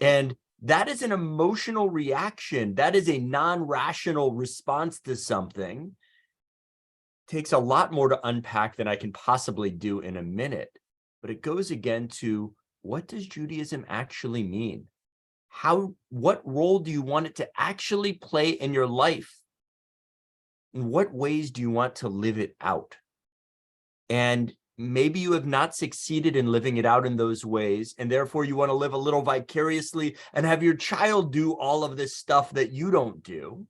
And that is an emotional reaction. That is a non-rational response to something. It takes a lot more to unpack than I can possibly do in a minute. But it goes again to what does Judaism actually mean? What role do you want it to actually play in your life? In what ways do you want to live it out? And maybe you have not succeeded in living it out in those ways, and therefore you want to live a little vicariously and have your child do all of this stuff that you don't do.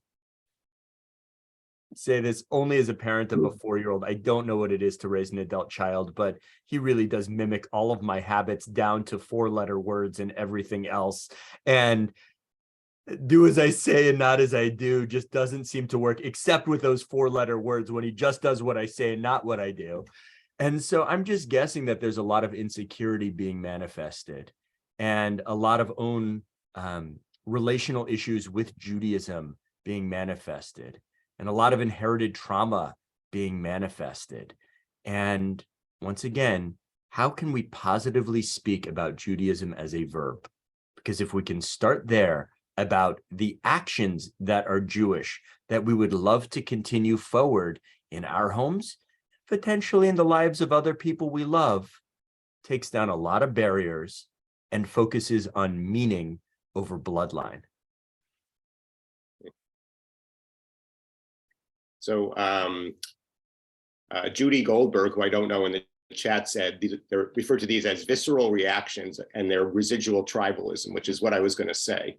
Say this only as a parent of a 4-year-old. I don't know what it is to raise an adult child, but he really does mimic all of my habits down to 4-letter words and everything else. And do as I say and not as I do just doesn't seem to work, except with those 4-letter words when he just does what I say and not what I do. And so I'm just guessing that there's a lot of insecurity being manifested and a lot of own relational issues with Judaism being manifested, and a lot of inherited trauma being manifested. And once again, how can we positively speak about Judaism as a verb? Because if we can start there about the actions that are Jewish, that we would love to continue forward in our homes, potentially in the lives of other people we love, takes down a lot of barriers and focuses on meaning over bloodline. So Judy Goldberg, who I don't know in the chat, said they're referred to these as visceral reactions and their residual tribalism, which is what I was going to say.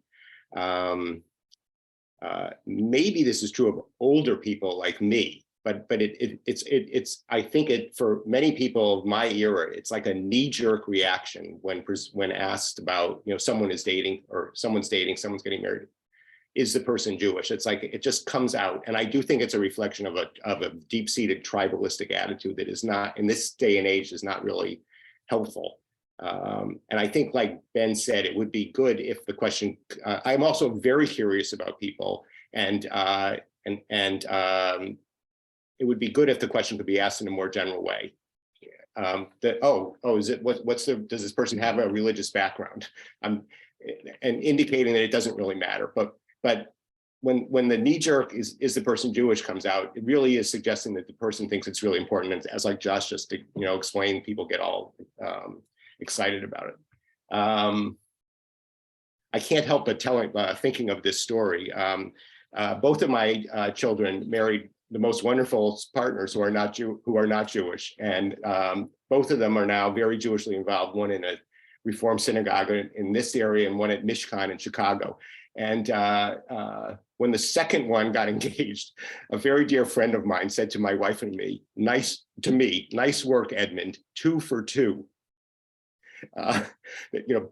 Maybe this is true of older people like me, but it's I think it, for many people of my era, it's like a knee-jerk reaction when asked about, you know, someone is dating or someone's dating, someone's getting married. Is the person Jewish? It's like it just comes out, and I do think it's a reflection of a deep-seated tribalistic attitude that is not, in this day and age, is not really helpful. And I think, like Ben said, it would be good if the question. I'm also very curious about people, and it would be good if the question could be asked in a more general way. Is it does this person have a religious background? And indicating that it doesn't really matter, but when the knee-jerk is the person Jewish comes out, it really is suggesting that the person thinks it's really important. And as like Josh just explained, people get all excited about it. I can't help but thinking of this story. Both of my children married the most wonderful partners who are not Jewish, and both of them are now very Jewishly involved. One in a Reform synagogue in this area, and one at Mishkan in Chicago. And when the second one got engaged, a very dear friend of mine said to my wife and me, nice work, Edmund, 2 for 2.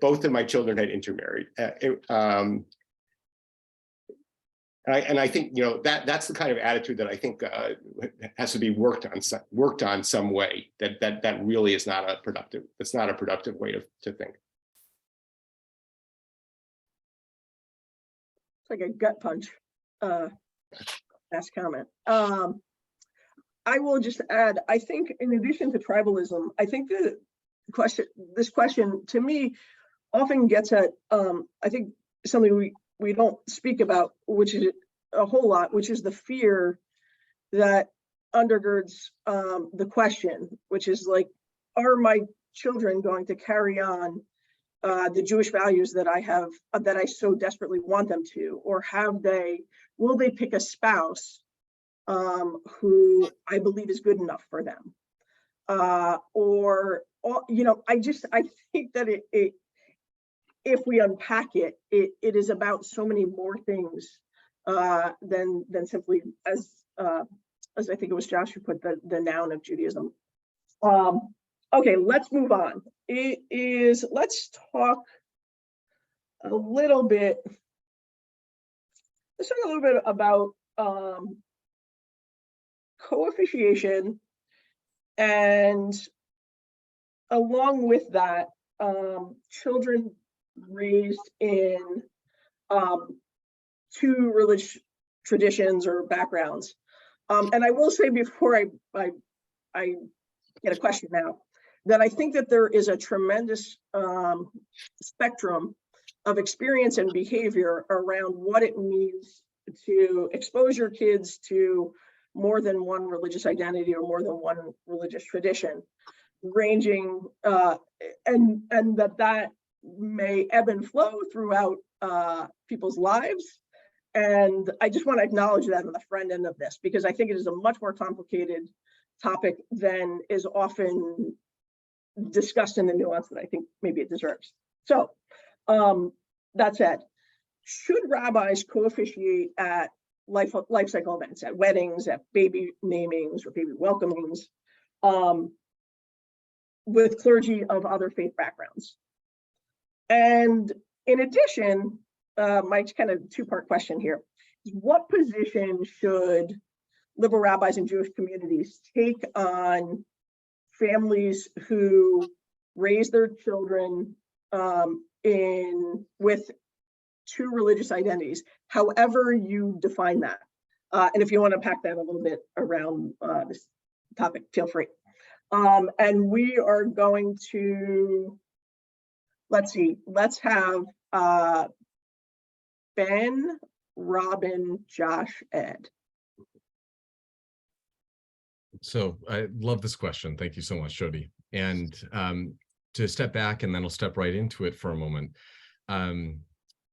Both of my children had intermarried. And I think that's the kind of attitude that I think has to be worked on some way. That really is not a productive. It's not a productive way to think. It's like a gut punch. Last comment. I will just add, I think in addition to tribalism, I think this question to me often gets at, I think something we don't speak about, which is a whole lot, which is the fear that undergirds the question, which is like, are my children going to carry on the Jewish values that I have, that I so desperately want them to, or will they pick a spouse who I believe is good enough for them? I think that if we unpack it, it is about so many more things than simply, as I think it was Josh who put the noun of Judaism. Okay, let's move on. Let's talk a little bit about co-officiation, and along with that, children raised in 2 religious traditions or backgrounds. And I will say before I get a question now, that I think that there is a tremendous spectrum of experience and behavior around what it means to expose your kids to more than one religious identity or more than one religious tradition, ranging and that may ebb and flow throughout people's lives. And I just want to acknowledge that on the front end of this, because I think it is a much more complicated topic than is often discussed in the nuance that I think maybe it deserves. So that said, should rabbis co-officiate at life cycle events, at weddings, at baby namings or baby welcomings, with clergy of other faith backgrounds? And in addition, my kind of two-part question here is, what position should liberal rabbis and Jewish communities take on families who raise their children with two religious identities, however you define that? And if you want to pack that a little bit around this topic, feel free. And we are going to, let's have Ben, Robyn, Josh, Ed. So I love this question. Thank you so much, Jodi. And to step back, and then I'll step right into it for a moment.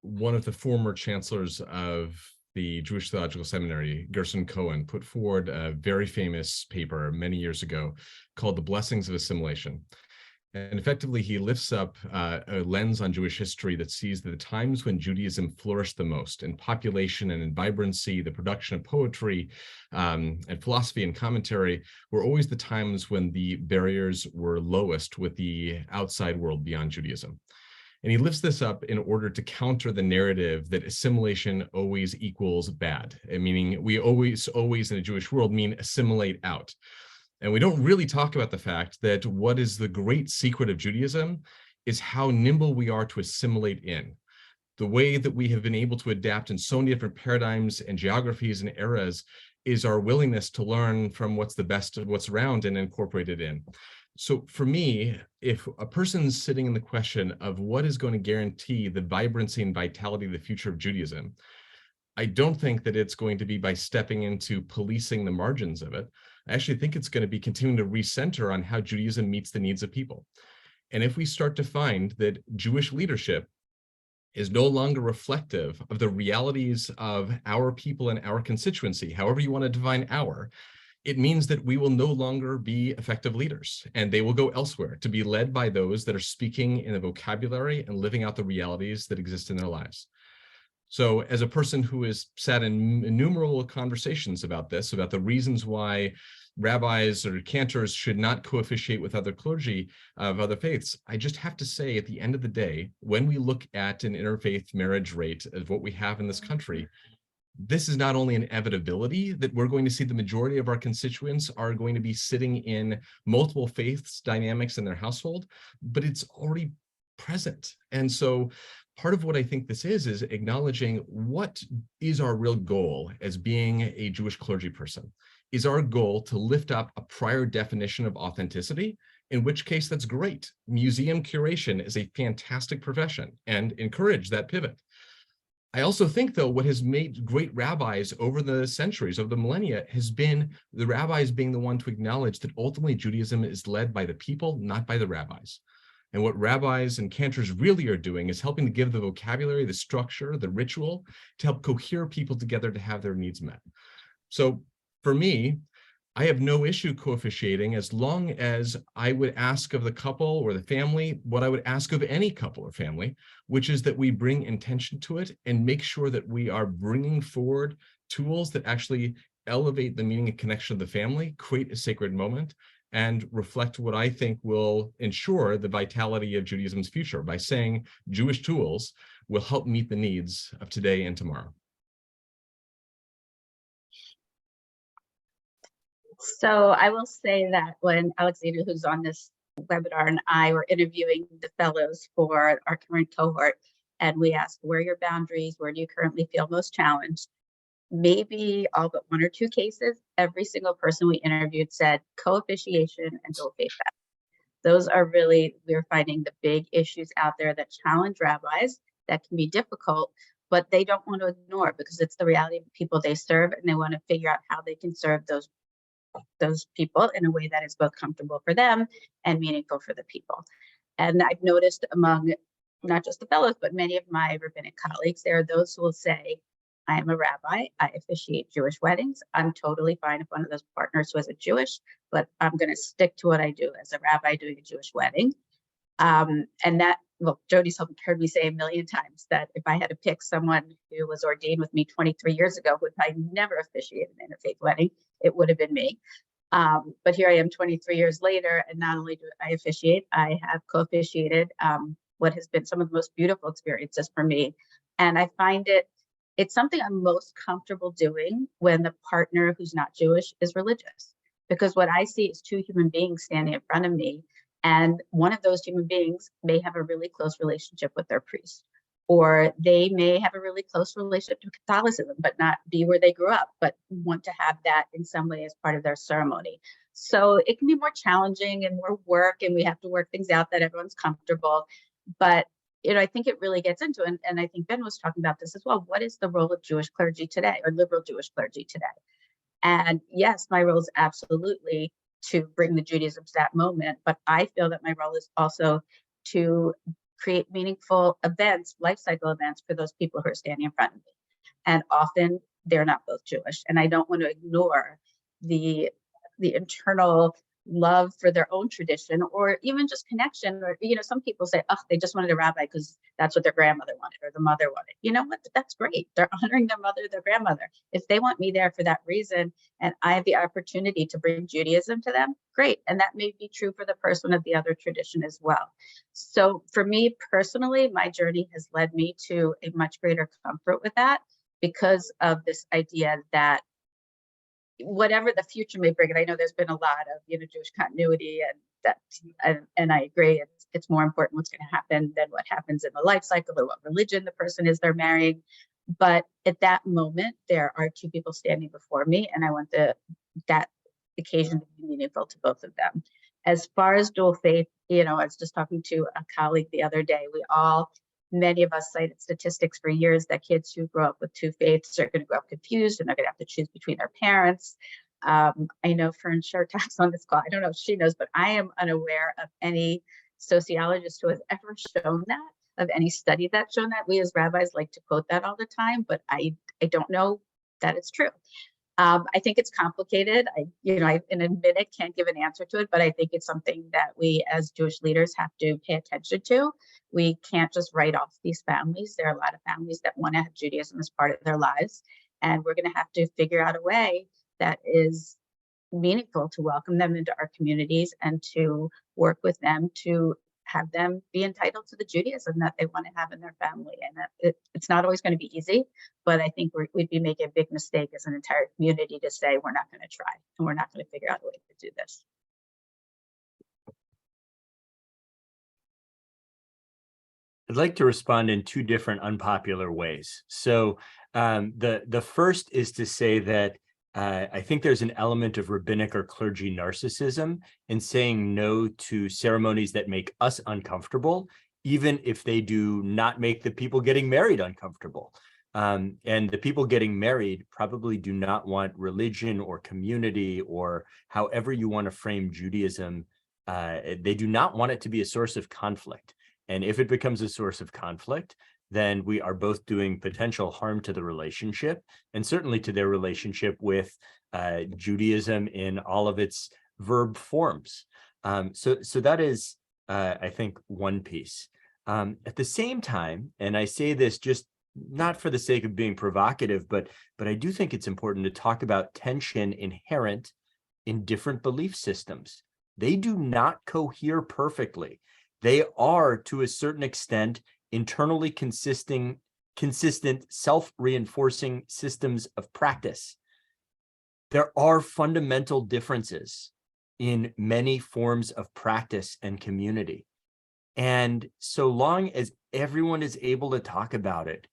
One of the former chancellors of the Jewish Theological Seminary, Gerson Cohen, put forward a very famous paper many years ago called The Blessings of Assimilation. And effectively, he lifts up a lens on Jewish history that sees that the times when Judaism flourished the most in population and in vibrancy, the production of poetry and philosophy and commentary, were always the times when the barriers were lowest with the outside world beyond Judaism. And he lifts this up in order to counter the narrative that assimilation always equals bad, meaning we always in a Jewish world mean assimilate out. And we don't really talk about the fact that what is the great secret of Judaism is how nimble we are to assimilate in. The way that we have been able to adapt in so many different paradigms and geographies and eras is our willingness to learn from what's the best of what's around and incorporate it in. So for me, if a person's sitting in the question of what is going to guarantee the vibrancy and vitality of the future of Judaism, I don't think that it's going to be by stepping into policing the margins of it. I actually think it's going to be continuing to recenter on how Judaism meets the needs of people. And if we start to find that Jewish leadership is no longer reflective of the realities of our people and our constituency, however you want to define our, it means that we will no longer be effective leaders, and they will go elsewhere to be led by those that are speaking in a vocabulary and living out the realities that exist in their lives. So as a person who has sat in innumerable conversations about this, about the reasons why rabbis or cantors should not co-officiate with other clergy of other faiths, I just have to say, at the end of the day, when we look at an interfaith marriage rate of what we have in this country, this is not only an inevitability that we're going to see the majority of our constituents are going to be sitting in multiple faiths dynamics in their household, but it's already present. And so part of what I think this is acknowledging what is our real goal as being a Jewish clergy person. Is our goal to lift up a prior definition of authenticity? In which case, that's great. Museum curation is a fantastic profession and encourage that pivot. I also think, though, what has made great rabbis over the centuries, over the millennia, has been the rabbis being the one to acknowledge that ultimately Judaism is led by the people, not by the rabbis. And what rabbis and cantors really are doing is helping to give the vocabulary, the structure, the ritual, to help cohere people together to have their needs met. So for me, I have no issue co-officiating as long as I would ask of the couple or the family what I would ask of any couple or family, which is that we bring intention to it and make sure that we are bringing forward tools that actually elevate the meaning and connection of the family, create a sacred moment, and reflect what I think will ensure the vitality of Judaism's future by saying Jewish tools will help meet the needs of today and tomorrow. So I will say that when Alexander, who's on this webinar, and I were interviewing the fellows for our current cohort, and we asked, where are your boundaries? Where do you currently feel most challenged? Maybe all but one or two cases, every single person we interviewed said co-officiation and dual faith baptism. Those are really, we're finding the big issues out there that challenge rabbis, that can be difficult, but they don't want to ignore it because it's the reality of the people they serve, and they want to figure out how they can serve those people in a way that is both comfortable for them and meaningful for the people. And I've noticed among not just the fellows, but many of my rabbinic colleagues, there are those who will say, I am a rabbi, I officiate Jewish weddings. I'm totally fine if one of those partners wasn't Jewish, but I'm going to stick to what I do as a rabbi doing a Jewish wedding. And that, well, Jodi's heard me say a million times that if I had to pick someone who was ordained with me 23 years ago, who I never officiated an interfaith wedding, it would have been me. But here I am 23 years later, and not only do I officiate, I have co-officiated what has been some of the most beautiful experiences for me. And I find it's something I'm most comfortable doing when the partner who's not Jewish is religious, because what I see is two human beings standing in front of me, and one of those human beings may have a really close relationship with their priest, or they may have a really close relationship to Catholicism, but not be where they grew up, but want to have that in some way as part of their ceremony. So it can be more challenging and more work, and we have to work things out that everyone's comfortable. But I think it really gets into, and I think Ben was talking about this as well, what is the role of Jewish clergy today, or liberal Jewish clergy today? And yes, my role is absolutely to bring the Judaism to that moment, but I feel that my role is also to create meaningful events, life cycle events for those people who are standing in front of me. And often they're not both Jewish. And I don't want to ignore the internal love for their own tradition, or even just connection. Or, some people say, oh, they just wanted a rabbi because that's what their grandmother wanted or the mother wanted. You know what? That's great. They're honoring their mother, their grandmother. If they want me there for that reason, and I have the opportunity to bring Judaism to them, great. And that may be true for the person of the other tradition as well. So for me personally, my journey has led me to a much greater comfort with that, because of this idea that whatever the future may bring, and I know there's been a lot of Jewish continuity, and I agree, it's more important what's going to happen than what happens in the life cycle or what religion the person is they're marrying. But at that moment, there are two people standing before me, and I want that occasion to be meaningful to both of them. As far as dual faith, I was just talking to a colleague the other day. Many of us cited statistics for years that kids who grow up with two faiths are going to grow up confused, and they're going to have to choose between their parents. I know Fern sure talks on this call. I don't know if she knows, but I am unaware of any sociologist who has ever shown that, of any study that's shown that. We as rabbis like to quote that all the time, but I don't know that it's true. I think it's complicated. I in a minute can't give an answer to it, but I think it's something that we as Jewish leaders have to pay attention to. We can't just write off these families. There are a lot of families that want to have Judaism as part of their lives, and we're going to have to figure out a way that is meaningful to welcome them into our communities and to work with them to have them be entitled to the Judaism that they want to have in their family. And it's not always going to be easy, but I think we'd be making a big mistake as an entire community to say we're not going to try and we're not going to figure out a way to do this. I'd like to respond in two different unpopular ways. So the first is to say that I think there's an element of rabbinic or clergy narcissism in saying no to ceremonies that make us uncomfortable, even if they do not make the people getting married uncomfortable. And the people getting married probably do not want religion or community, or however you want to frame Judaism. They do not want it to be a source of conflict. And if it becomes a source of conflict, then we are both doing potential harm to the relationship, and certainly to their relationship with Judaism in all of its verb forms. So that is, I think, one piece. At the same time, and I say this just not for the sake of being provocative, but I do think it's important to talk about tension inherent in different belief systems. They do not cohere perfectly. They are, to a certain extent, internally consistent, self-reinforcing systems of practice. There are fundamental differences in many forms of practice and community. And so long as everyone is able to talk about it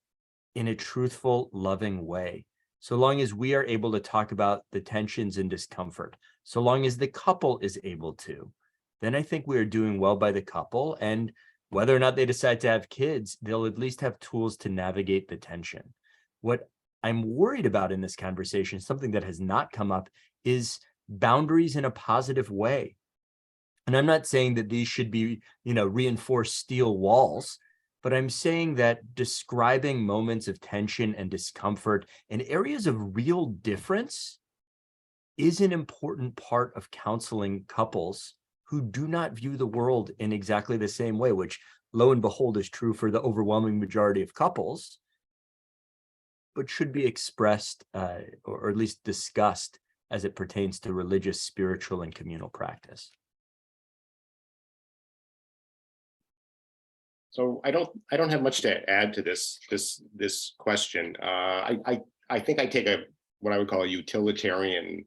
in a truthful, loving way, so long as we are able to talk about the tensions and discomfort, so long as the couple is able to, then I think we are doing well by the couple. And whether or not they decide to have kids, they'll at least have tools to navigate the tension. What I'm worried about in this conversation, something that has not come up, is boundaries in a positive way. And I'm not saying that these should be, reinforced steel walls, but I'm saying that describing moments of tension and discomfort and areas of real difference is an important part of counseling couples who do not view the world in exactly the same way, which lo and behold is true for the overwhelming majority of couples, but should be expressed or at least discussed as it pertains to religious, spiritual, and communal practice. So I don't have much to add to this question. I think I take what I would call a utilitarian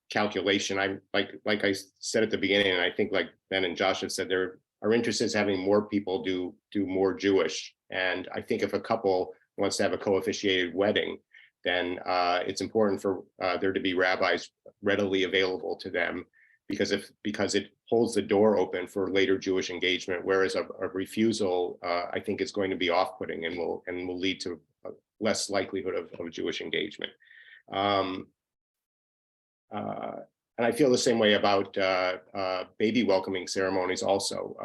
calculation. I'm like I said at the beginning, and I think like Ben and Josh have said, our interest is having more people do more Jewish. And I think if a couple wants to have a co-officiated wedding, then it's important for there to be rabbis readily available to them, because it holds the door open for later Jewish engagement, whereas a refusal, I think, is going to be off-putting and will lead to less likelihood of Jewish engagement. And I feel the same way about baby welcoming ceremonies also.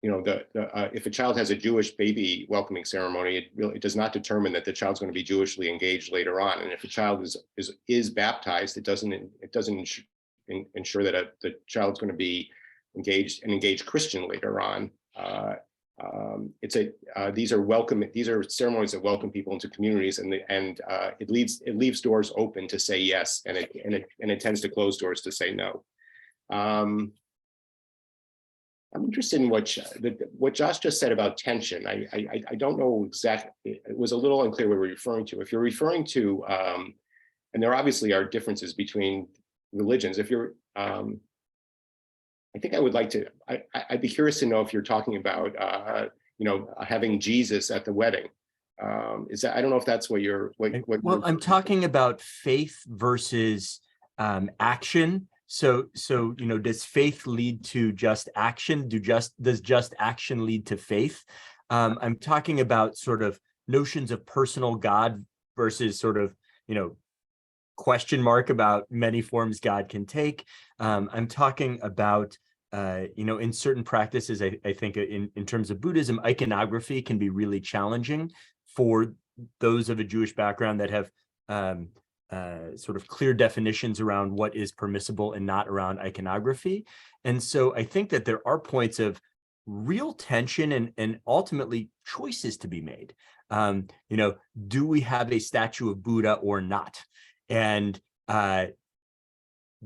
If a child has a Jewish baby welcoming ceremony, it does not determine that the child's going to be Jewishly engaged later on. And if a child is baptized, it doesn't ensure that the child's going to be engaged Christian later on. These are ceremonies that welcome people into communities, and it leaves doors open to say yes, and it tends to close doors to say no. I'm interested in what Josh just said about tension. I don't know exactly. It was a little unclear what we're referring to. If you're referring to, and there obviously are differences between religions. If you're, I think I would like to. I'd be curious to know if you're talking about, having Jesus at the wedding. Is that? I don't know if that's what you're. Well, I'm talking about faith versus action. So does faith lead to just action? Does just action lead to faith? I'm talking about sort of notions of personal God versus sort of, question mark about many forms God can take. I'm talking about, in certain practices, I think in terms of Buddhism, iconography can be really challenging for those of a Jewish background that have sort of clear definitions around what is permissible and not around iconography. And so I think that there are points of real tension and ultimately choices to be made. Do we have a statue of Buddha or not? And there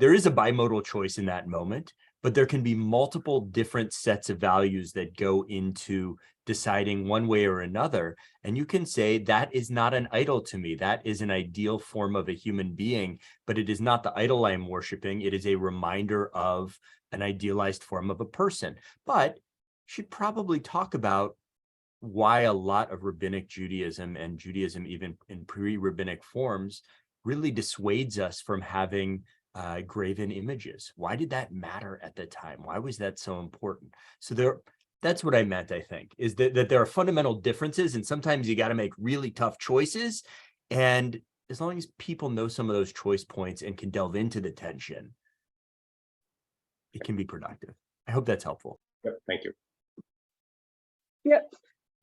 is a bimodal choice in that moment, but there can be multiple different sets of values that go into deciding one way or another. And you can say that is not an idol to me. That is an ideal form of a human being, but it is not the idol I am worshiping. It is a reminder of an idealized form of a person. But should probably talk about why a lot of rabbinic Judaism and Judaism, even in pre-rabbinic forms, really dissuades us from having graven images. Why did that matter at the time? Why was that so important? So that's what I meant, I think, is that there are fundamental differences, and sometimes you got to make really tough choices. And as long as people know some of those choice points and can delve into the tension, it can be productive. I hope that's helpful. Yep, thank you. Yeah,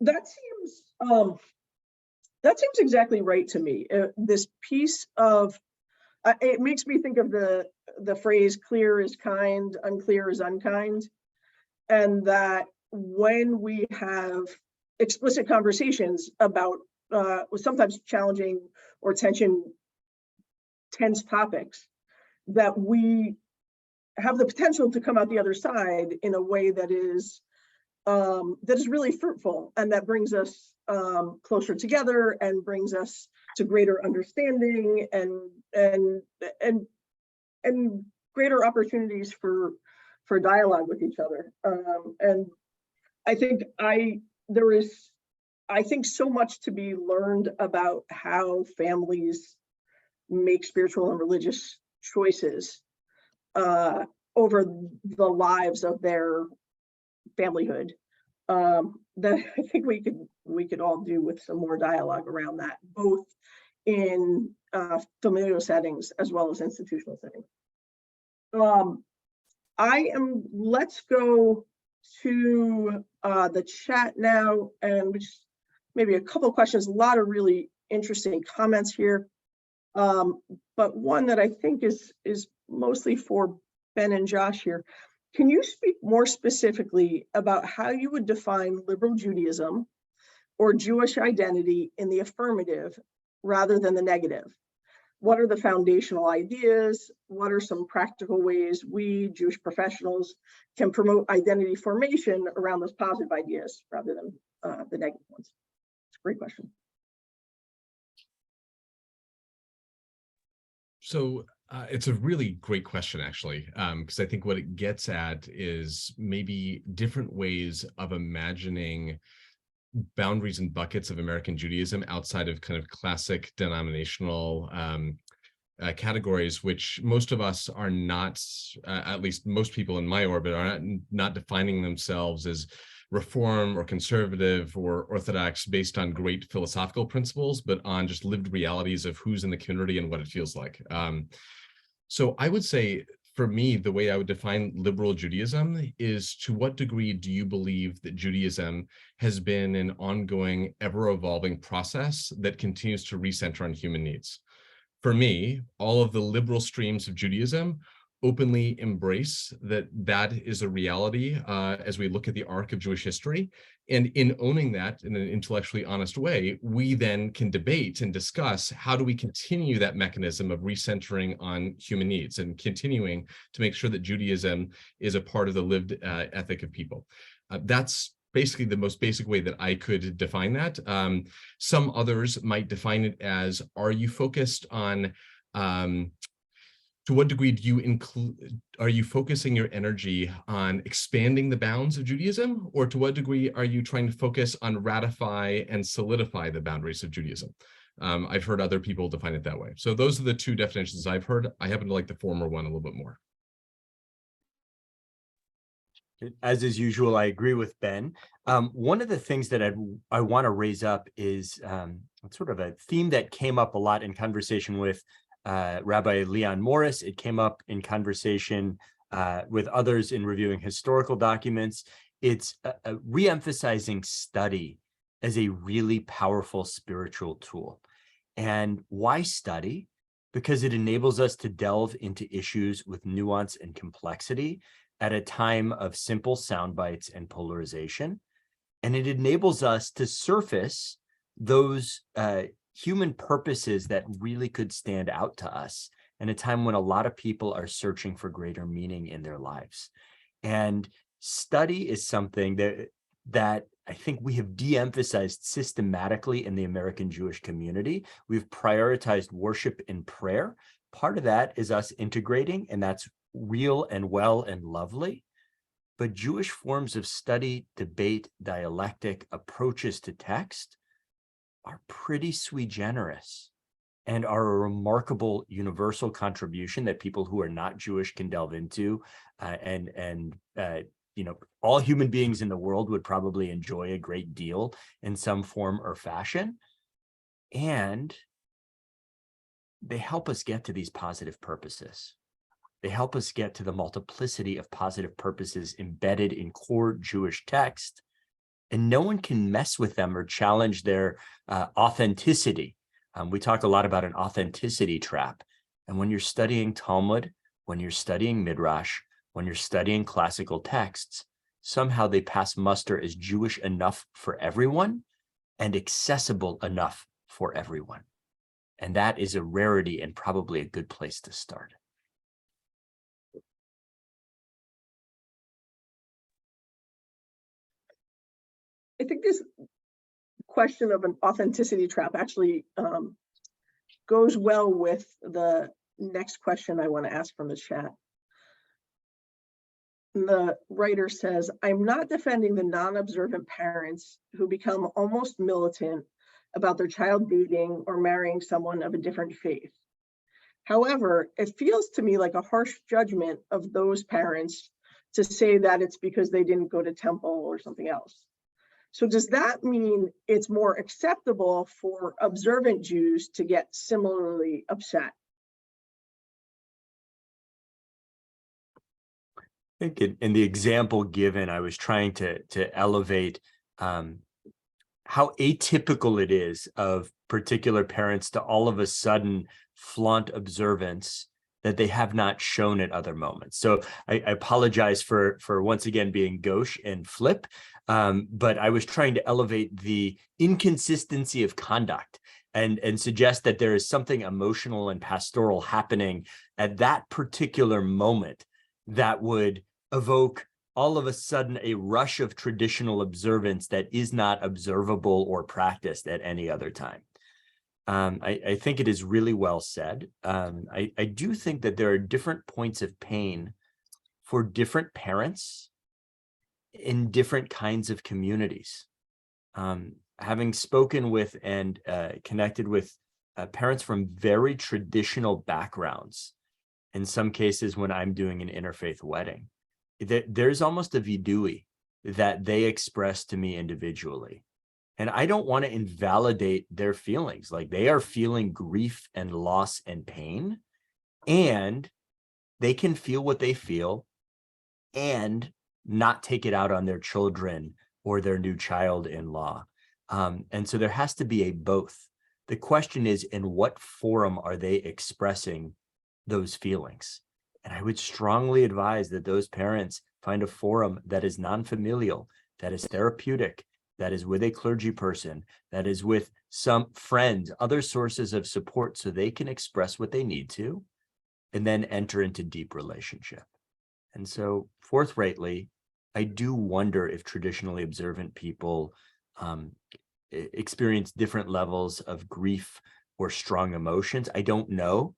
that seems exactly right to me. This piece of it makes me think of the phrase "clear is kind, unclear is unkind," and that when we have explicit conversations about sometimes challenging or tense topics, that we have the potential to come out the other side in a way that is really fruitful, and that brings us closer together and brings us to greater understanding and greater opportunities for dialogue with each other. And I think there is so much to be learned about how families make spiritual and religious choices over the lives of their familyhood, that I think we could all do with some more dialogue around that, both in familial settings as well as institutional settings. Let's go to the chat now, and just maybe a couple of questions, a lot of really interesting comments here. But one that I think is mostly for Ben and Josh here. Can you speak more specifically about how you would define liberal Judaism or Jewish identity in the affirmative rather than the negative? What are the foundational ideas? What are some practical ways we Jewish professionals can promote identity formation around those positive ideas rather than the negative ones? It's a great question. So it's a really great question, actually, because I think what it gets at is maybe different ways of imagining boundaries and buckets of American Judaism outside of kind of classic denominational categories, which most of us are not, at least most people in my orbit are not defining themselves as reform or conservative or orthodox based on great philosophical principles, but on just lived realities of who's in the community and what it feels like. So I would say, for me, the way I would define liberal Judaism is, to what degree do you believe that Judaism has been an ongoing, ever-evolving process that continues to recenter on human needs? For me, all of the liberal streams of Judaism openly embrace that is a reality as we look at the arc of Jewish history. And in owning that in an intellectually honest way, we then can debate and discuss how do we continue that mechanism of recentering on human needs and continuing to make sure that Judaism is a part of the lived ethic of people. That's basically the most basic way that I could define that. Some others might define it as, are you focused on to what degree do you are you focusing your energy on expanding the bounds of Judaism, or to what degree are you trying to focus on ratify and solidify the boundaries of Judaism? I've heard other people define it that way. So those are the two definitions I've heard. I happen to like the former one a little bit more. As is usual, I agree with Ben. One of the things that I want to raise up is sort of a theme that came up a lot in conversation with Rabbi Leon Morris. It came up in conversation with others in reviewing historical documents. It's re-emphasizing study as a really powerful spiritual tool. And why study? Because it enables us to delve into issues with nuance and complexity at a time of simple sound bites and polarization. And it enables us to surface those human purposes that really could stand out to us in a time when a lot of people are searching for greater meaning in their lives. And study is something that I think we have de-emphasized systematically in the American Jewish community. We've prioritized worship and prayer. Part of that is us integrating, and that's real and well and lovely. But Jewish forms of study, debate, dialectic, approaches to text are pretty sui generis and are a remarkable universal contribution that people who are not Jewish can delve into, and all human beings in the world would probably enjoy a great deal in some form or fashion. And they help us get to these positive purposes. They help us get to the multiplicity of positive purposes embedded in core Jewish text, and no one can mess with them or challenge their authenticity. We talk a lot about an authenticity trap. And when you're studying Talmud, when you're studying Midrash, when you're studying classical texts, somehow they pass muster as Jewish enough for everyone and accessible enough for everyone. And that is a rarity and probably a good place to start. I think this question of an authenticity trap actually goes well with the next question I want to ask from the chat. The writer says, I'm not defending the non-observant parents who become almost militant about their child dating or marrying someone of a different faith. However, it feels to me like a harsh judgment of those parents to say that it's because they didn't go to temple or something else. So does that mean it's more acceptable for observant Jews to get similarly upset? I think in the example given, I was trying to elevate how atypical it is of particular parents to all of a sudden flaunt observance that they have not shown at other moments. So I apologize for once again being gauche and flip, but I was trying to elevate the inconsistency of conduct and suggest that there is something emotional and pastoral happening at that particular moment that would evoke all of a sudden a rush of traditional observance that is not observable or practiced at any other time. I think it is really well said. I do think that there are different points of pain for different parents in different kinds of communities. Having spoken with and connected with parents from very traditional backgrounds, in some cases when I'm doing an interfaith wedding, there's almost a vidui that they express to me individually. And I don't want to invalidate their feelings. Like, they are feeling grief and loss and pain, and they can feel what they feel and not take it out on their children or their new child-in-law. And so there has to be a both. The question is, in what forum are they expressing those feelings? And I would strongly advise that those parents find a forum that is non-familial, that is therapeutic, that is with a clergy person, that is with some friends, other sources of support, so they can express what they need to, and then enter into deep relationship. And so forthrightly, I do wonder if traditionally observant people experience different levels of grief or strong emotions. I don't know,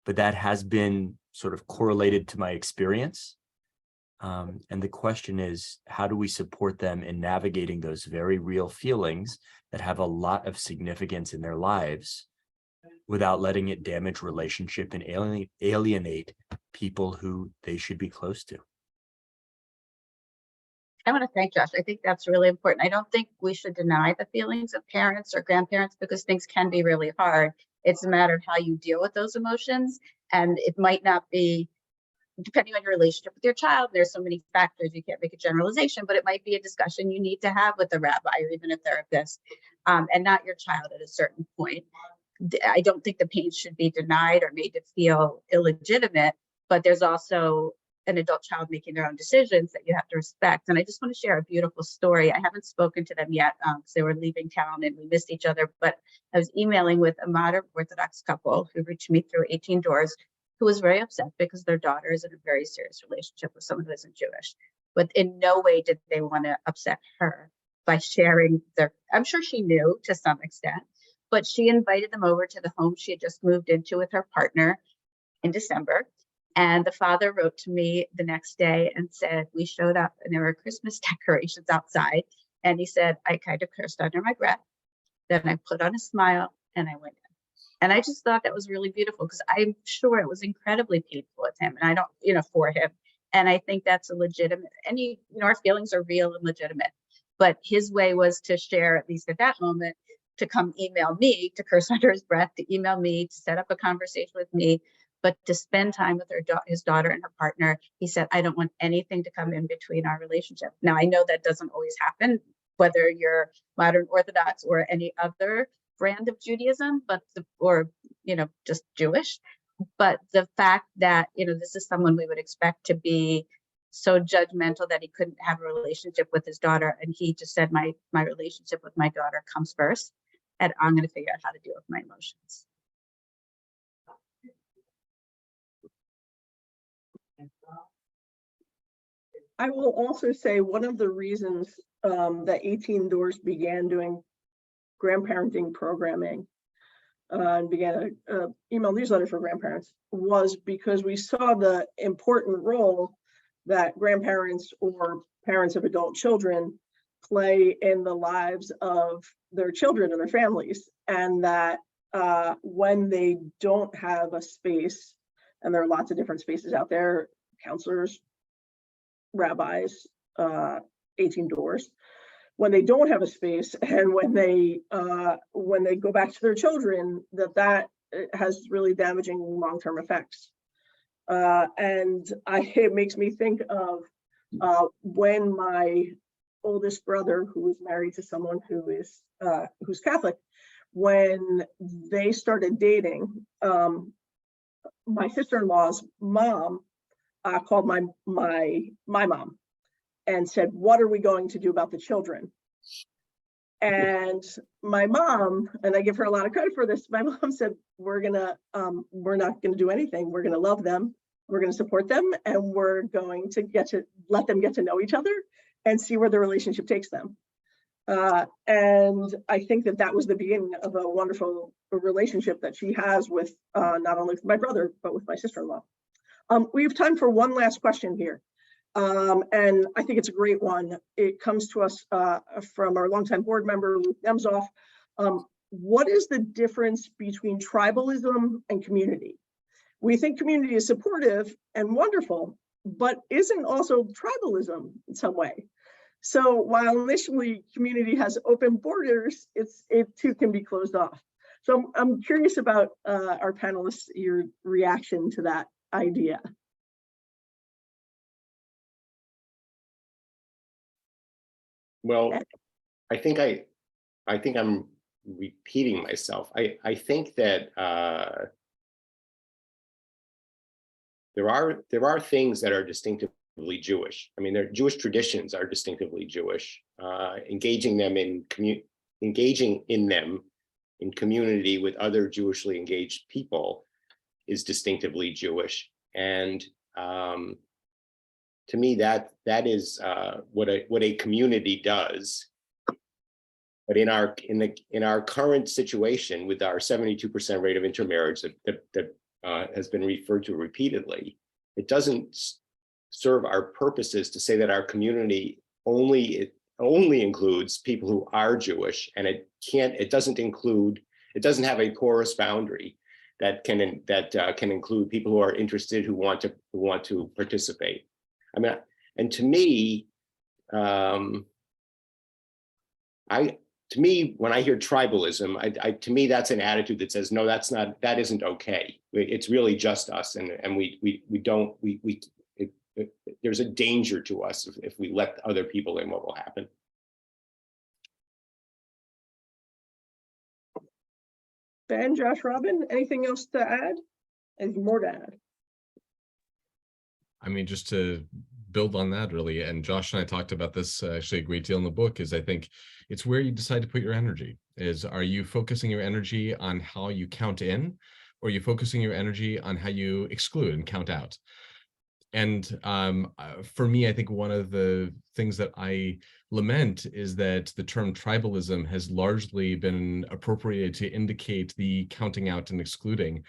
but that has been sort of correlated to my experience. And the question is, how do we support them in navigating those very real feelings that have a lot of significance in their lives without letting it damage relationship and alienate people who they should be close to? I want to thank Josh. I think that's really important. I don't think we should deny the feelings of parents or grandparents, because things can be really hard. It's a matter of how you deal with those emotions. And it might not be, depending on your relationship with your child, there's so many factors, you can't make a generalization, but it might be a discussion you need to have with a rabbi or even a therapist, and not your child at a certain point. I don't think the pain should be denied or made to feel illegitimate, but there's also an adult child making their own decisions that you have to respect. And I just want to share a beautiful story. I haven't spoken to them yet because they were leaving town and we missed each other, but I was emailing with a modern Orthodox couple who reached me through 18 Doors, who was very upset because their daughter is in a very serious relationship with someone who isn't Jewish. But in no way did they want to upset her by sharing their, I'm sure she knew to some extent, but she invited them over to the home she had just moved into with her partner in December. And the father wrote to me the next day and said, we showed up and there were Christmas decorations outside. And he said, I kind of cursed under my breath. Then I put on a smile and I went in. And I just thought that was really beautiful, because I'm sure it was incredibly painful with him, and I don't, for him. And I think that's a legitimate, our feelings are real and legitimate. But his way was to share, at least at that moment, to come email me, to curse under his breath, to email me, to set up a conversation with me, but to spend time with his daughter and her partner. He said, I don't want anything to come in between our relationship. Now, I know that doesn't always happen, whether you're modern Orthodox or any other brand of Judaism, or just Jewish. But the fact that, this is someone we would expect to be so judgmental that he couldn't have a relationship with his daughter. And he just said, my relationship with my daughter comes first, and I'm going to figure out how to deal with my emotions. I will also say one of the reasons that 18 Doors began doing grandparenting programming and began an email newsletter for grandparents was because we saw the important role that grandparents or parents of adult children play in the lives of their children and their families. And that when they don't have a space, and there are lots of different spaces out there, counselors, rabbis, 18 Doors, when they don't have a space, and when they go back to their children, that has really damaging long-term effects. And it makes me think of when my oldest brother, who was married to someone who's Catholic, when they started dating, my sister-in-law's mom called my mom and said, "What are we going to do about the children?" And my mom, and I give her a lot of credit for this, my mom said, we're not gonna do anything. We're gonna love them, we're gonna support them, and we're going to let them get to know each other and see where the relationship takes them. And I think that was the beginning of a wonderful relationship that she has with not only with my brother, but with my sister-in-law. We have time for one last question here. And I think it's a great one. It comes to us from our longtime board member, Luke Nemzoff. What is the difference between tribalism and community? We think community is supportive and wonderful, but isn't also tribalism in some way? So while initially community has open borders, it too can be closed off. So I'm curious about our panelists, your reaction to that idea. Well, I think I'm repeating myself. I think that there are things that are distinctively Jewish. I mean, their Jewish traditions are distinctively Jewish. Engaging in them in community with other Jewishly engaged people is distinctively Jewish, and to me, that is what a community does. But in our current situation, with our 72% rate of intermarriage that has been referred to repeatedly, it doesn't serve our purposes to say that our community only includes people who are Jewish, and it doesn't have a porous boundary that can include people who are interested, who want to participate. I mean, and to me, when I hear tribalism, to me that's an attitude that says, no, that isn't okay. It's really just us, and there's a danger to us if we let other people in. What will happen? Ben, Josh, Robyn, anything else to add? Anything more to add? I mean, just to build on that, really, and Josh and I talked about this actually a great deal in the book, is I think it's where you decide to put your energy. Are you focusing your energy on how you count in, or are you focusing your energy on how you exclude and count out? And for me, I think one of the things that I lament is that the term tribalism has largely been appropriated to indicate the counting out and excluding,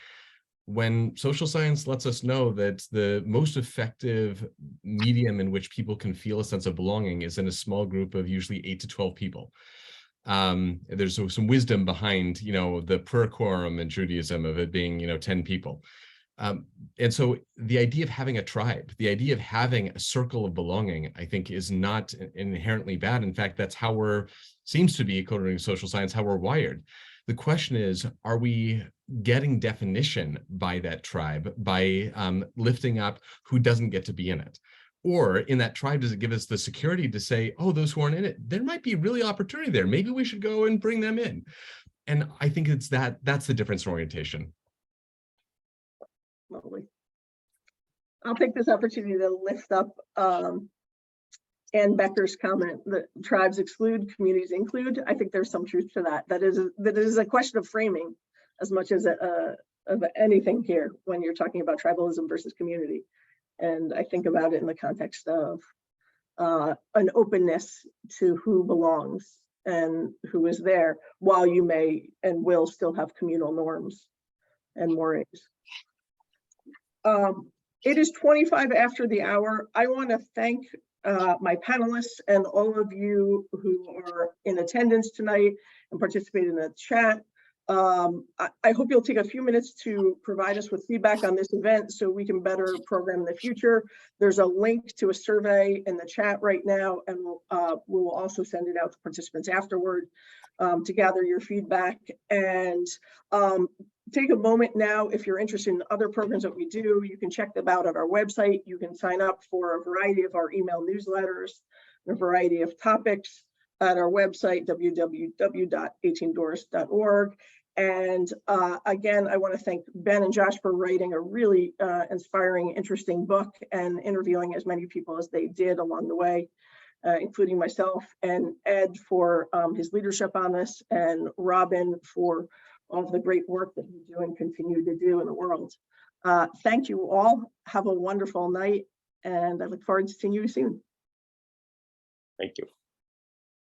when social science lets us know that the most effective medium in which people can feel a sense of belonging is in a small group of usually 8 to 12 people. There's some wisdom behind, the prayer quorum in Judaism of it being, 10 people. And so the idea of having a tribe, the idea of having a circle of belonging, I think is not inherently bad. In fact, that's how seems to be, according to social science, how we're wired. The question is, are we getting definition by that tribe, by lifting up who doesn't get to be in it? Or in that tribe, does it give us the security to say, oh, those who aren't in it, there might be really opportunity there. Maybe we should go and bring them in. And I think that's the difference in orientation. Lovely. I'll take this opportunity to lift up Ann Becker's comment that tribes exclude, communities include. I think there's some truth to that. That is a question of framing as much as of anything here when you're talking about tribalism versus community. And I think about it in the context of an openness to who belongs and who is there, while you may and will still have communal norms and mores. It is 25 after the hour. I want to thank my panelists and all of you who are in attendance tonight and participated in the chat. I hope you'll take a few minutes to provide us with feedback on this event so we can better program in the future. There's a link to a survey in the chat right now, and we will also send it out to participants afterward to gather your feedback. And take a moment now, if you're interested in other programs that we do, you can check them out at our website. You can sign up for a variety of our email newsletters, a variety of topics at our website, www.18doors.org. And again, I want to thank Ben and Josh for writing a really inspiring, interesting book and interviewing as many people as they did along the way, including myself, and Ed for his leadership on this, and Robyn for all of the great work that you do and continue to do in the world. Thank you all. Have a wonderful night, and I look forward to seeing you soon. Thank you.